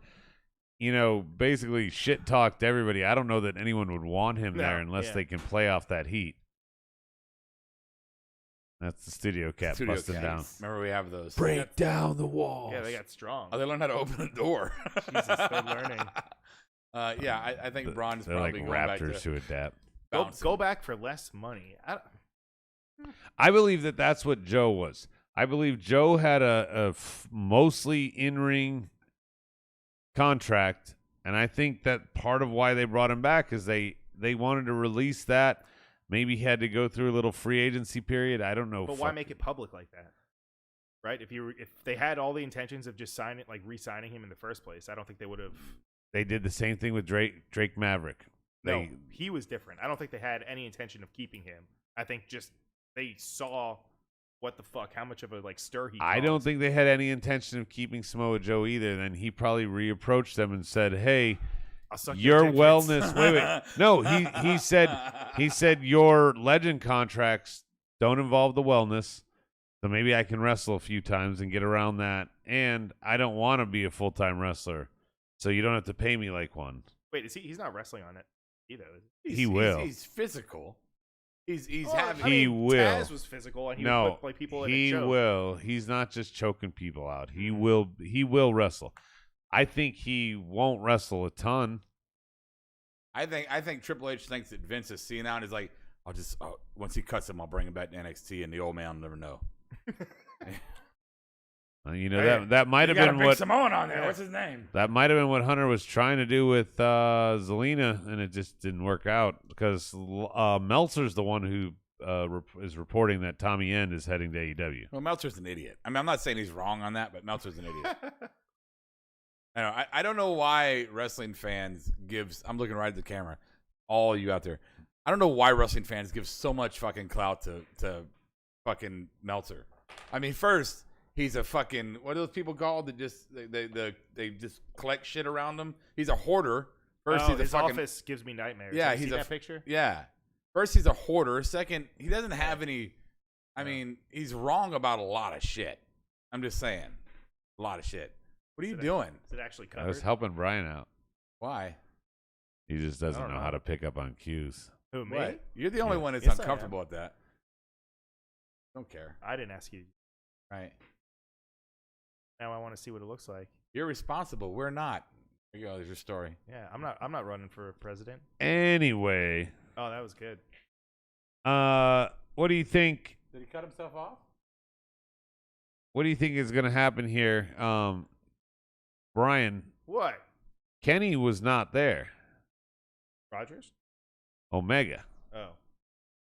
You know, basically shit talked everybody. I don't know that anyone would want him there unless yeah. they can play off that heat. That's the studio cat Studio busting cats. down. Remember, we have those. Break down the walls. Yeah, they got strong. Oh, they learned how to open a door. Jesus, they're learning. Yeah, I think Braun's They're like probably going back raptors to to adapt. bouncing. Go back for less money. I believe that that's what Joe was. I believe Joe had a mostly in-ring contract, and I think that part of why they brought him back is they wanted to release that. Maybe he had to go through a little free agency period. I don't know. But why make it public like that? Right? If they had all the intentions of just re-signing him in the first place, I don't think they would have. They did the same thing with Drake Maverick. No, he was different. I don't think they had any intention of keeping him. I think just they saw what the fuck, how much of a stir he I don't caused. think they had any intention of keeping Samoa Joe either. Then he probably reapproached them and said, "Hey, I'll suck your dick, kids." wellness." Wait. No, he said your legend contracts don't involve the wellness, so maybe I can wrestle a few times and get around that. And I don't want to be a full-time wrestler, so you don't have to pay me like one. Wait, is he's not wrestling on it either, is he? He will. He's physical. He's Well, having. He will. Taz was physical, and he would No, put people in a he choke. will. He's not just choking people out. He will wrestle. I think he won't wrestle a ton. I think Triple H thinks that Vince is seeing out and is like, once he cuts him, I'll bring him back to NXT, and the old man will never know. That might have been what Samoan on there. What's his name? that might have been what Hunter was trying to do with Zelina, and it just didn't work out because Meltzer's the one who is reporting that Tommy End is heading to AEW. Well, Meltzer's an idiot. I mean, I'm not saying he's wrong on that, but Meltzer's an idiot. I don't know why wrestling fans I'm looking right at the camera, all you out there. I don't know why wrestling fans give so much fucking clout to fucking Meltzer. I mean, first, he's a fucking, what are those people called that just, they just collect shit around them? He's a hoarder. First, he's a his fucking, office gives me nightmares. Yeah, Have you he's seen a that picture. Yeah. First, he's a hoarder. Second, he doesn't have any, I mean, he's wrong about a lot of shit. I'm just saying. A lot of shit. What are you doing? Is it actually I covered? was helping Brian out. Why? He just doesn't don't know know. how to pick up on cues. Who, me? What? You're the only Yeah. one that's Yes, I uncomfortable with that. Don't care. I didn't ask you. Right. Now I want to see what it looks like. You're responsible. We're not. There you go. There's your story. Yeah, I'm not running for president. Anyway, Oh, that was good. what do you think? Did he cut himself off? What do you think is going to happen here? Brian, What? Kenny was not there. Rogers? Omega. Oh.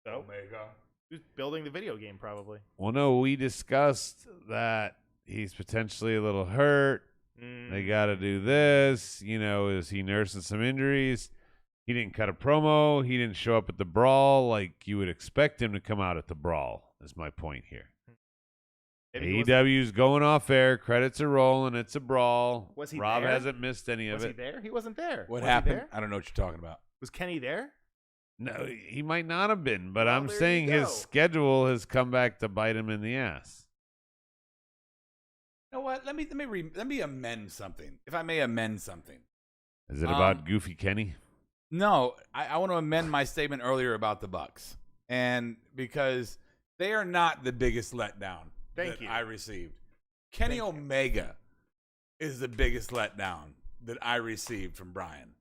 So? Omega. Who's building the video game, probably? Well, no, we discussed that he's potentially a little hurt. They got to do this. Is he nursing some injuries? He didn't cut a promo. He didn't show up at the brawl like you would expect him to come out at the brawl, is my point here. Maybe he wasn't- AEW's going off air. Credits are rolling. It's a brawl. Was he Rob there? hasn't missed any of Was he it. there? He wasn't there. What Was he happened? there? I don't know what you're talking about. Was Kenny there? No, he might not have been, but Well, I'm there saying you his go. schedule has come back to bite him in the ass. You know what? Let me amend something. If I may amend something. Is it about Goofy Kenny? No, I want to amend my statement earlier about the Bucks, and because they are not the biggest letdown Thank that you. I received. Kenny Omega is the biggest letdown that I received from Brian,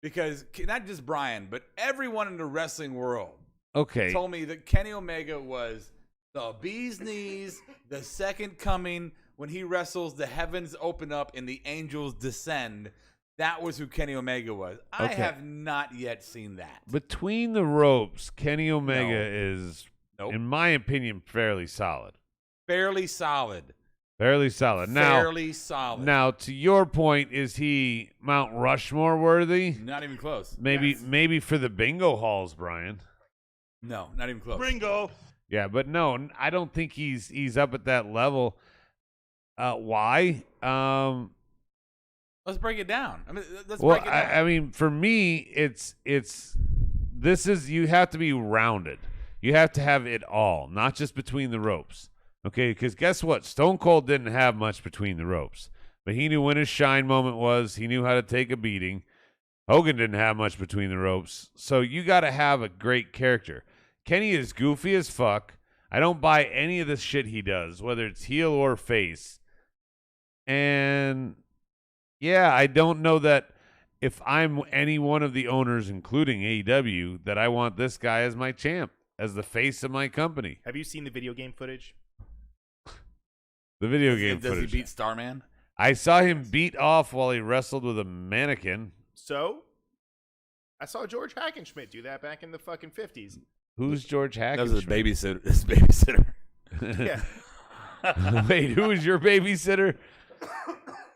because not just Brian, but everyone in the wrestling world Okay. told me that Kenny Omega was the bee's knees, the second coming. When he wrestles, the heavens open up and the angels descend. That was who Kenny Omega was. I Okay. have not yet seen that. Between the ropes, Kenny Omega No. is, Nope. in my opinion, fairly solid. Fairly solid. Fairly solid. Now, Fairly solid. now to your point, is he Mount Rushmore worthy? Not even close. Maybe, Yes. maybe for the bingo halls, Brian. No, not even close. Ringo. Yeah, but no, I don't think he's up at that level. Why? Let's break it down. I mean, let's Well, break it down. I mean, for me, it's you have to be rounded. You have to have it all, not just between the ropes. Okay, because guess what? Stone Cold didn't have much between the ropes, but he knew when his shine moment was. He knew how to take a beating. Hogan didn't have much between the ropes, so you got to have a great character. Kenny is goofy as fuck. I don't buy any of the shit he does, whether it's heel or face. And yeah, I don't know that if I'm any one of the owners, including AEW, that I want this guy as my champ, as the face of my company. Have you seen the video game footage? The video game Does he footage. beat Starman? I saw him beat off while he wrestled with a mannequin. So, I saw George Hackenschmidt do that back in the fucking 50s. Who's George That was his Hackenschmidt? babysitter. His babysitter. Yeah. Wait, who was your babysitter?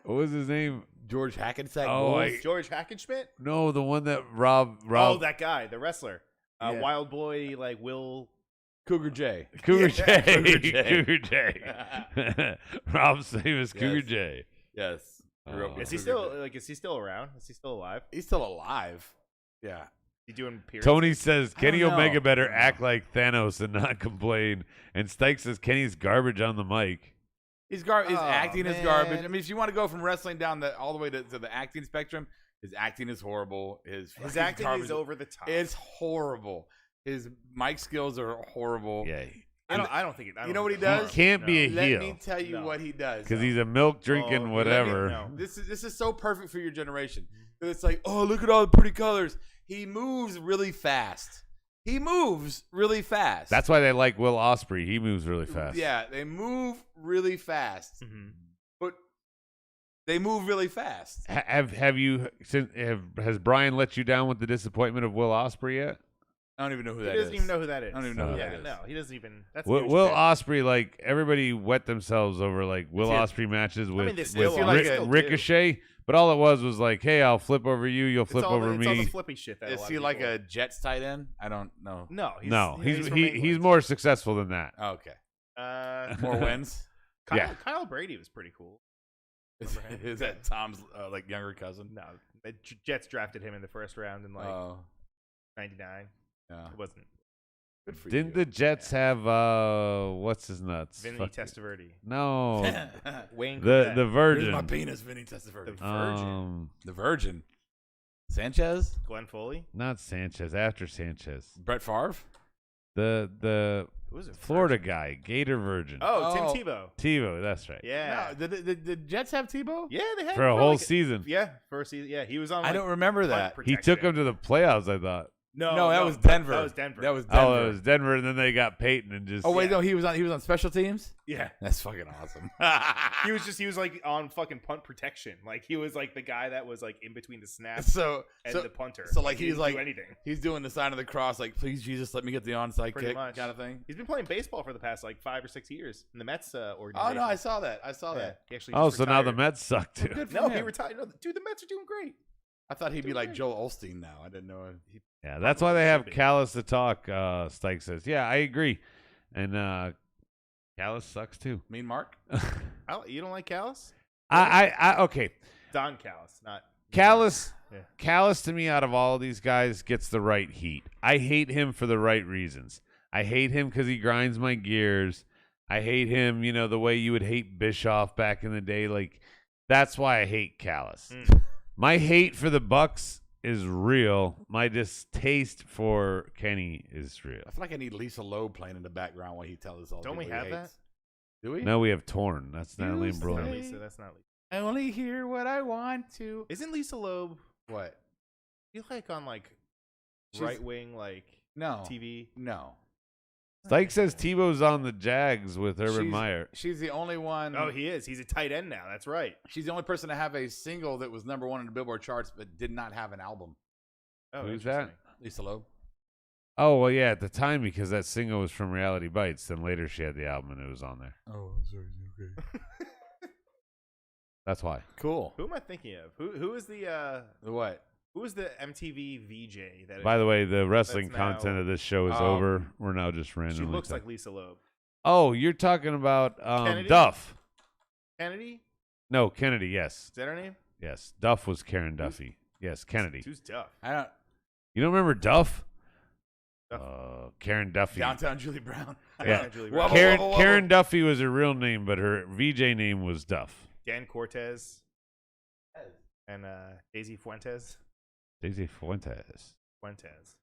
What was his name? George Hackensack. Oh, Bowles? George Hackenschmidt? No, the one that Rob. Oh, that guy, the wrestler. Yeah. Wild Boy, like Will Cougar J. Cougar J. Cougar J. Cougar J. Rob's famous Cougar Yes. J. Yes. Grew up with Is he Cougar still J. Is he still around? Is he still alive? He's still alive. Yeah. He doing appearances? Tony says Kenny don't know. Omega better I don't act know. like Thanos and not complain. And Stike says Kenny's garbage on the mic. His Oh, acting is man. garbage. I mean, if you want to go from wrestling down all the way to the acting spectrum, his acting is horrible. His acting garbage is over the top. It's horrible. His mic skills are horrible. Yeah. I don't think it. I don't You know what he think it- does? He can't be a Let heel. me tell you No. what he does. Because though. he's a milk drinking Oh, whatever. no. This is so perfect for your generation. It's like, oh, look at all the pretty colors. He moves really fast. That's why they like Will Ospreay. He moves really fast. Yeah, they move really fast, Mhm. but they move really fast. Has Brian let you down with the disappointment of Will Ospreay yet? I don't even know who He that is. doesn't even know who that is. I don't even know who yeah, that is. No, he doesn't even. That's a Will, huge Will fan. Ospreay, like everybody wet themselves over like Will Yeah. Ospreay matches with, mean, they with still are. They still do. Ricochet, but all it was like, hey, I'll flip over you, you'll flip It's all over the, It's all me. the flippy shit. That a Is lot he of like people- a Jets tight end? I don't know. No, No, he's from he's England. more successful than that. Oh, okay, More more wins. Kyle Brady was pretty cool. Is, Remember him? is that Tom's like younger cousin? No, the Jets drafted him in the first round in like Oh, '99. yeah. It wasn't Good for Didn't you. the Jets have what's his nuts? Vinny Fuck- Testaverde. No, Wayne. the Corbett. the Here's my Virgin. penis, Vinny Testaverde. The Virgin. The Virgin. Sanchez. Glenn Foley. Not Sanchez. After Sanchez, Brett Favre. the Who was it? Florida guy, Gator Virgin. Oh, Oh. Tim Tebow. TiVo. That's right. Yeah. No, the Jets have Tebow? Yeah, they had For a him whole like season. Yeah, first season. Yeah, he was on. I like, don't remember punt that. He took protection. him to the playoffs. I thought. No, that was Denver. That was Denver. That was Denver. Oh, it was Denver, and then they got Peyton and just. Oh wait, Yeah. no, he was on special teams. Yeah. That's fucking awesome. He was like on fucking punt protection. Like he was like the guy that was like in between the snap so and so the punter. so, like, he he's didn't like- do anything. he's doing the sign of the cross, like, please Jesus, let me get the onside Pretty kick, much. kind of thing. He's been playing baseball for the past like 5 or 6 years in the Mets Oh organization. no, I saw that. I saw Yeah, that. he actually Oh, just so now the retired. Mets suck too. Good for No, he him. retired. No, dude, the Mets are doing great. I thought he'd be Doing like great. Joel Osteen now. I didn't know. Yeah, that's why they have Callis to talk. Stike says, "Yeah, I agree," and Callis sucks too. Mean Mark. You don't like Callis? I okay. Don Callis, not Callis, Yeah. Callis to me, out of all of these guys, gets the right heat. I hate him for the right reasons. I hate him because he grinds my gears. I hate him, the way you would hate Bischoff back in the day. Like, that's why I hate Callis. My hate for the Bucks is real. My distaste for Kenny is real. I feel like I need Lisa Loeb playing in the background while he tells us all. the Don't we people he have that? hates. Do we? No, we have Torn. That's Natalie Use Imbruglia. Not the- Lisa. That's not Lisa. I only hear what I want to. Isn't Lisa Loeb? What? You like on like She's- right wing like No. TV? No. Stike says Tebow's on the Jags with Urban She's- Meyer. She's the only one. Oh, he is. He's a tight end now. That's right. She's the only person to have a single that was #1 in the Billboard charts, but did not have an album. Oh, Who's interesting. Lisa Loeb. Oh, well, yeah, at the time, because that single was from Reality Bites. Then later she had the album and it was on there. Oh, sorry. Okay. That's why. Cool. Who am I thinking of? Who is the What? who is the MTV VJ that? By the way, the wrestling That's now- content of this show is Oh. over. We're now just she randomly. looks talking. like Lisa Loeb. Oh, you're talking about Kennedy? Duff. Kennedy? No, Kennedy, yes. Is that her name? Yes. Duff was Karen Duffy. Yes, Kennedy. Who's Duff? I don't. You don't remember Duff? Duff. Karen Duffy. Downtown Julie Brown. Yeah. Julie Whoa, Brown. whoa, Karen, whoa, whoa. Karen Duffy was her real name, but her VJ name was Duff. Dan Cortez. And Daisy Fuentes. Daisy Fuentes. Fuentes.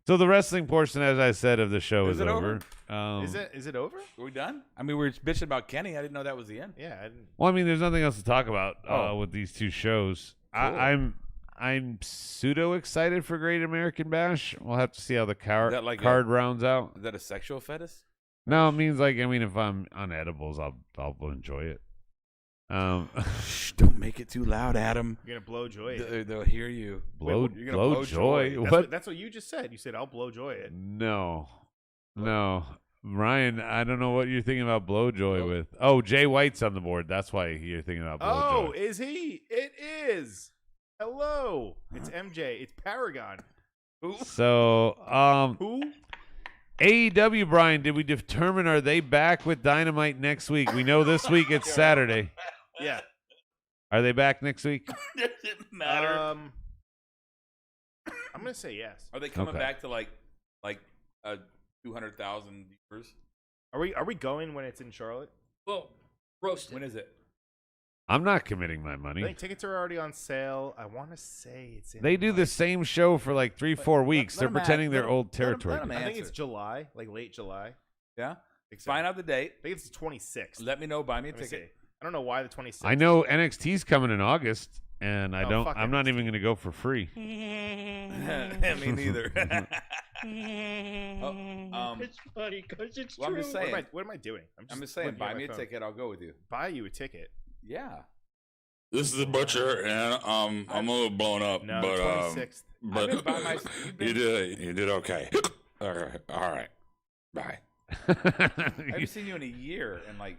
So the wrestling portion, as I said, of the show Is is it over. Is it over? Are we done? I mean, we were bitching about Kenny. I didn't know that was the end. Yeah, I didn't. Well, I mean, there's nothing else to talk about Oh. with these two shows. Cool. I'm pseudo excited for Great American Bash. We'll have to see how the Is that like card rounds out. Is that a sexual fetish? No, it means if I'm on edibles, I'll enjoy it. Shh! Don't make it too loud, Adam. You're gonna blow joy. it. They'll hear you. blow you're gonna blow joy. joy. What? That's what you just said. You said I'll blow joy it. No, Ryan. I don't know what you're thinking about blow joy with. Oh, Jay White's on the board. That's why you're thinking about blow Oh, joy. is he? It is. Hello. It's MJ. It's Paragon. So Who? AEW, Brian, did we determine are they back with Dynamite next week? We know this week it's Saturday. Yeah. Are they back next week? Does it matter? I'm gonna say yes. Are they coming Okay. back to like 200,000 viewers? Are we going when it's in Charlotte? Well, roasted. When is it? I'm not committing my I money. think tickets are already on sale. I want to say it's in. They do the same show for like 3-4 weeks. let They're 'em pretending ask- they're let 'em- old let 'em- territory. let 'em I think answer. it's July, like late July. Yeah. Think so. Find out the date. I think it's the 26th. Let me know. Buy me a Let me ticket. see. I don't know why the 26th. I know NXT's coming in August, and Oh, fuck I'm not NXT. even going to go for free. Me neither. It's funny because it's Well, I'm true. just saying. What am I doing? I'm just saying. looking Buy at me a my phone. ticket. I'll go with you. Buy you a ticket. Yeah. This is the butcher, and I'm a little blown up, No, but 26th. but I've been by my- you did okay. All right, bye. I haven't seen you in a year, and like,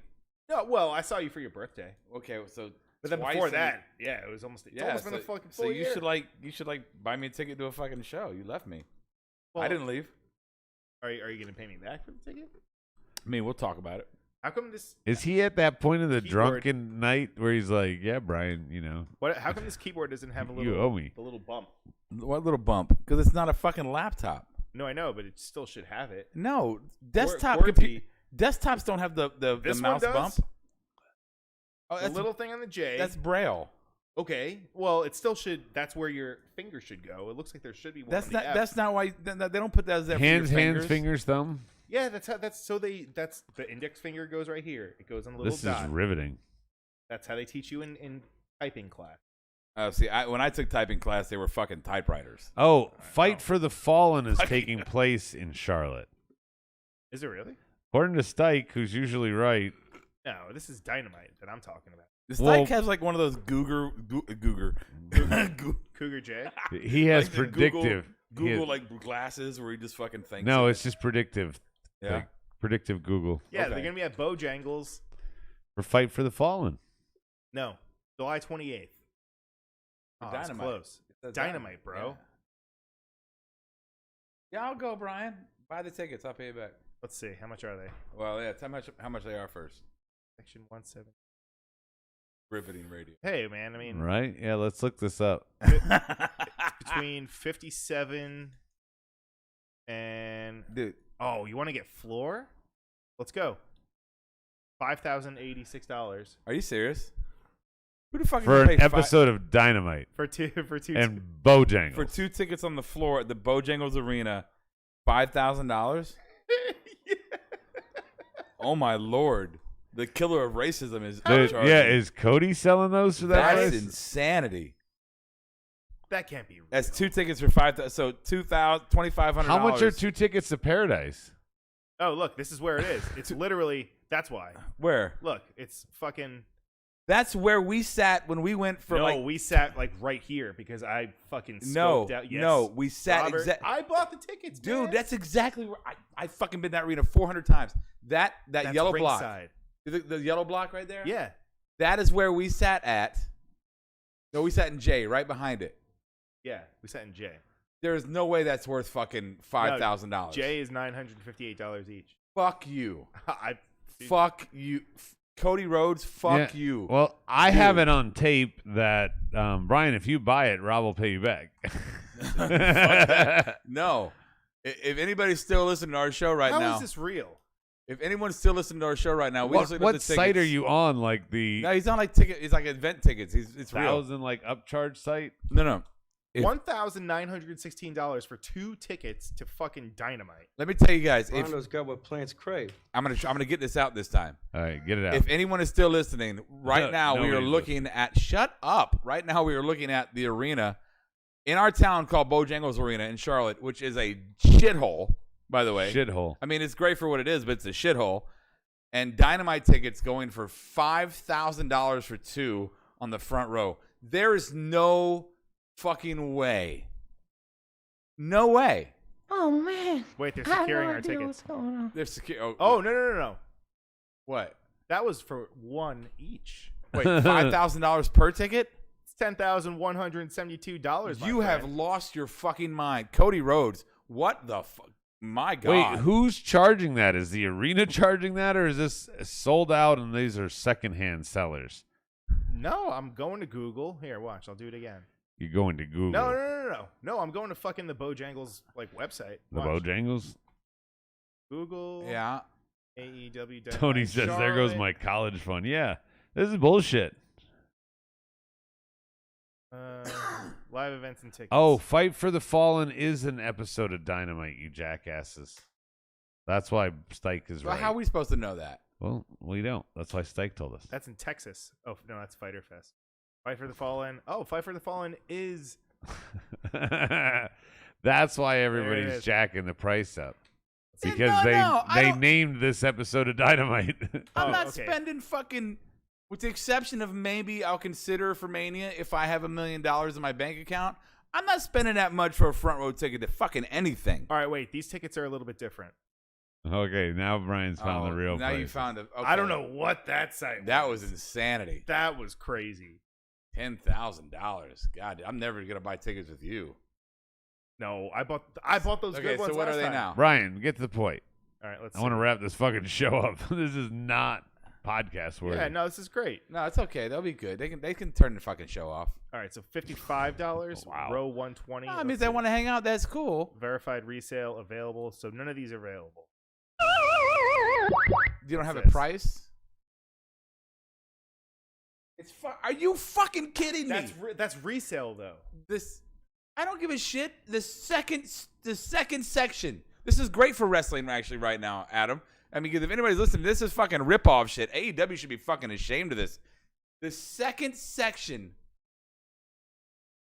No, well, I saw you for your birthday. okay, so. But then twice before in- that, yeah, it was almost. It's yeah, almost so, been a fucking so full you year. should buy me a ticket to a fucking show. You left me. Well, I didn't leave. Are you gonna pay me back for the ticket? I mean, we'll talk about it. How come this? Is he at that point of the Keyboard. drunken night where he's like, yeah, Brian, How come this keyboard doesn't have a You little? owe me. A little bump. What little bump? Because it's not a fucking laptop. No, I know, but it still should have it. No, desktop QWERTY. desktops don't have the This one mouse does? bump. Oh, The that's little thing on the J. that's Braille. okay. Well, it still should. That's where your finger should go. It looks like there should be one. That's on not. the F. That's not why they don't put that as that. hands, for your hands, fingers, thumb. Yeah, that's how. That's so they. That's the index finger goes right here. It goes on the little This dot. is riveting. That's how they teach you in typing class. Oh, see, when I took typing class, they were fucking typewriters. Oh, know. Fight for the Fallen is taking place in Charlotte. Is it really? According to Stike, who's usually right, No, this is Dynamite that I'm talking about. This Well- Stike has like one of those Googer, Cougar J. he has like the predictive. Google he has- like glasses where he just fucking thinks. no, of it's just predictive. it. yeah. Like, predictive Google Yeah, Okay. they're gonna be at Bojangles. for Fight for the Fallen. No, July 28th. Oh, it's Dynamite. close. That's Dynamite, bro. Yeah, I'll go, Brian. Buy the tickets. I'll pay you back. Let's see. How much are they? Well, yeah. Tell me how much they are first. Section 17. Riveting radio. Hey, man. I mean, Right? Yeah, let's look this up. between 57 and Dude, oh, you want to get floor? Let's go. $5,086 are you serious? Who the fuck is For gonna an pay episode of Dynamite for two and Bojangles. for 2 tickets on the floor at the Bojangles Arena? $5,000? Oh my lord! The killer of racism is Dude, charging. yeah, is Cody selling those for that That's price? insanity. That can't be real. That's 2 tickets for 5,000. So $2,500. How much are 2 tickets to Paradise? Oh, look, this is where it is. It's literally that's why. Where? Look, it's fucking. That's where we sat when we went for No, like. we sat like right here because I fucking No, scoped out. Yes. no, we sat Robert, exactly. I bought the tickets, Dude, man. that's exactly where I fucking been in that arena 400 times. That That's yellow block, ringside. the yellow block right there. Yeah, That is where we sat at. No, we sat in J, right behind it. yeah. We sat in J. There is no way that's worth fucking $5,000. J is $958 each. Fuck you. Dude. Fuck you. Cody Rhodes, fuck Yeah, you. Well, I Dude. have it on tape that Brian, if you buy it, Rob will pay you back. No. If anybody's still listening to our show right How now, is this real? if anyone's still listening to our show right now, we just what looked at the site are tickets. you on? Like the No, he's on like ticket. It's like event tickets. It's real. 1,000 like upcharge site? No. If- $1,916 for 2 tickets to fucking Dynamite. Let me tell you guys. If Rondo's got what plants crave. I'm gonna get this out this time. All right, get it out. If anyone is still listening, right No, now we are nobody's looking at. Shut up! Right now we are looking at the arena in our town called Bojangles Arena in Charlotte, which is a shithole. By the way, Shithole. I mean, it's great for what it is, but it's a shithole. And Dynamite tickets going for $5,000 for 2 on the front row. There is no fucking way. No way. Oh man. Wait, they're I have securing no our idea tickets. what's going on. They're secure. Oh, no. What? That was for 1 each. Wait, $5,000 per ticket? It's $10,172. You have lost your fucking mind, Cody Rhodes. What the fuck? My God. Wait, who's charging that? Is the arena charging that, or is this sold out and these are secondhand sellers? No, I'm going to Google. Here, watch. I'll do it again. You're going to Google. No, I'm going to fucking the Bojangles website. The Watch. Bojangles? Google. Yeah. AEW Dynamite. Tony says, there goes Charlotte. my college fund. Yeah, this is bullshit. Live events and tickets. Oh, Fight for the Fallen is an episode of Dynamite, you jackasses. That's why Stike is Well, right. how are we supposed to know that? Well, we don't. That's why Stike told us. That's in Texas. Oh no, that's Fighter Fest. Fight for the Fallen. Oh, Fight for the Fallen is. That's why There it everybody's is. jacking the price up. Yeah, Because no, I they don't- named this episode of Dynamite. I'm Oh, not okay. spending fucking, with the exception of maybe I'll consider for Mania if I have $1 million in my bank account. I'm not spending that much for a front row ticket to fucking anything. All right, wait. These tickets are a little bit different. Okay, now Brian's found the real Now you price. found it. I don't know what that site. That was insanity. That was crazy. $10,000. God, I'm never gonna buy tickets with you. No, I bought those Okay, good ones. so what last are they time. now? Brian, get to the point. All right, let's. I want to wrap this fucking show up. This is not podcast worthy. Yeah, no, this is great. No, it's okay. They'll be good. They can turn the fucking show off. All right, so $55. Wow. Row 120. No, I Let's mean, if they see. want to hang out, that's cool. Verified resale available. So none of these are available. You don't have a Says- price? Are you fucking kidding me? That's resale though. I don't give a shit. The second section. This is great for wrestling actually right now, Adam. I mean, 'cause if anybody's listening, this is fucking rip-off shit. AEW should be fucking ashamed of this. The second section.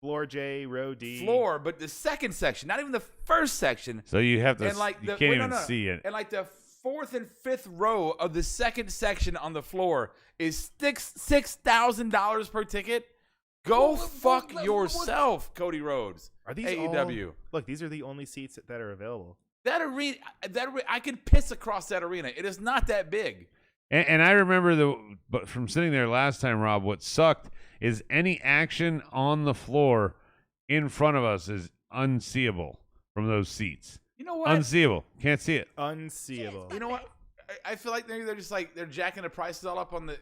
Floor J, row D. Floor, but the second section, not even the first section. So you have to. And like you the, can't wait, no, even no. see it. And like the fourth and fifth row of the second section on the floor is $6,000 per ticket. Go fuck yourself, Cody Rhodes. Are these AEW? all- Look, these are the only seats that are available. That arena, I could piss across that arena. It is not that big. And I remember but from sitting there last time, Rob, what sucked is any action on the floor in front of us is unseeable from those seats. You know what? Unseeable. Can't see it. Unseeable. You know what? I feel like they're just like they're jacking the prices all up on the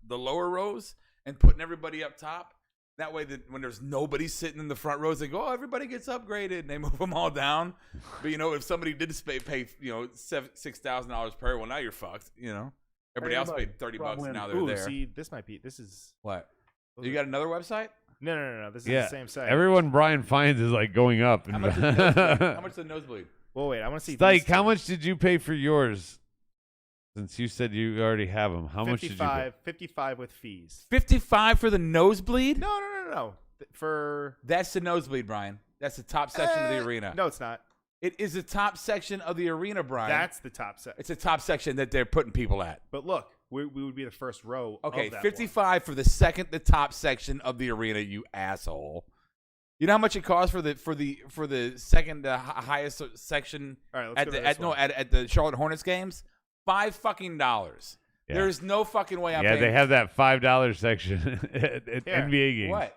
lower rows and putting everybody up top. That way, that when there's nobody sitting in the front rows, they go, "Oh, everybody gets upgraded," and they move them all down. But if somebody did pay $6,000 per, well, now you're fucked. Everybody else paid $30 and now they're Ooh, there. see, this is. What? You got another website? No. This is Yeah. the same site. Everyone Brian finds is like going up. How much is the nosebleed? How much is the nosebleed? Well, wait, I want to see. Stike, these how two. much did you pay for yours? Since you said you already have them, how much did you pay? 55 with fees. 55 for the nosebleed? No. For That's the nosebleed, Brian. That's the top section of the arena. No, it's not. It is the top section of the arena, Brian. That's the top set. It's a top section that they're putting people at. But look, we would be the first row. Okay, of that 55 for the top section of the arena, you asshole. You know how much it costs for the second highest section One. All right, let's go to this one. at the Charlotte Hornets games? $5. Yeah. There's no fucking way I'm Yeah, paying. they have that $5 section at NBA games. What?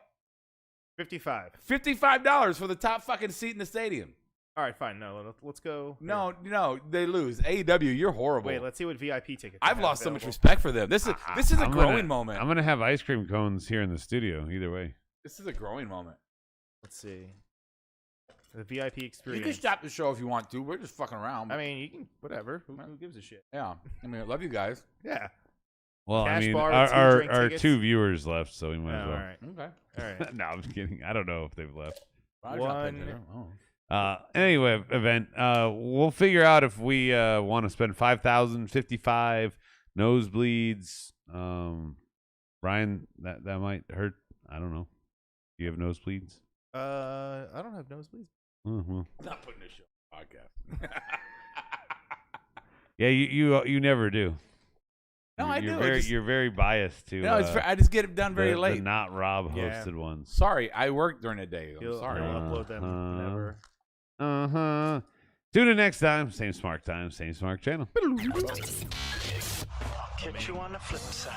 55. $55 for the top fucking seat in the stadium. All right, fine. No, let's go. No, they lose. AEW, you're horrible. Wait, let's see what VIP tickets. I've they have lost so much available. respect for them. This is a growing moment. I'm gonna have ice cream cones here in the studio. Either way. This is a growing moment. Let's see. The VIP You experience. can stop the show if you want to. We're just fucking around. I mean, you can whatever. Who gives a shit? yeah. I mean, I love you guys. Yeah. Well, Cash I mean, bar, our drink tickets. 2 viewers left, so we might as all well. right. Okay. All right. No, I'm just kidding. I don't know if they've left. One- Anyway, event. We'll figure out if we want to spend 5,000, 55 nosebleeds. Brian, that might hurt. I don't know. Do you have nosebleeds? I don't have nosebleeds. Well. Not putting this show on podcast. Yeah, you never do. No, I You're do. Very, It's just- you're very biased to. No, I just get it done very the late. not Rob Yeah. hosted ones. Sorry, I work during the day. I'm He'll sorry. upload them whenever. Tune in next time. Same smart time, same smart channel. Catch you on the flip side.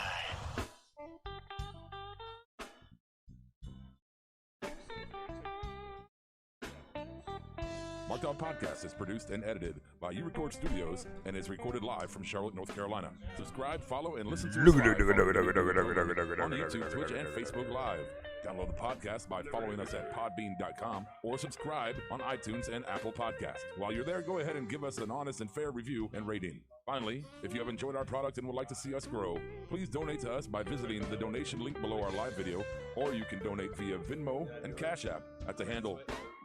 Marked Out Podcast is produced and edited by U-Record Studios and is recorded live from Charlotte, North Carolina. Subscribe, follow, and listen to us live on YouTube, Twitch, and Facebook Live. Download the podcast by following us at podbean.com or subscribe on iTunes and Apple Podcasts. While you're there, go ahead and give us an honest and fair review and rating. Finally, if you have enjoyed our product and would like to see us grow, please donate to us by visiting the donation link below our live video, or you can donate via Venmo and Cash App at the handle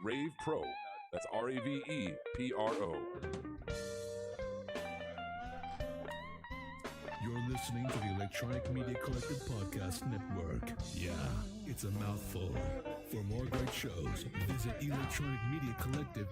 Ravepro. That's RAVEPRO. You're listening to the Electronic Media Collective Podcast Network. Yeah, it's a mouthful. For more great shows, visit Electronic Media Collective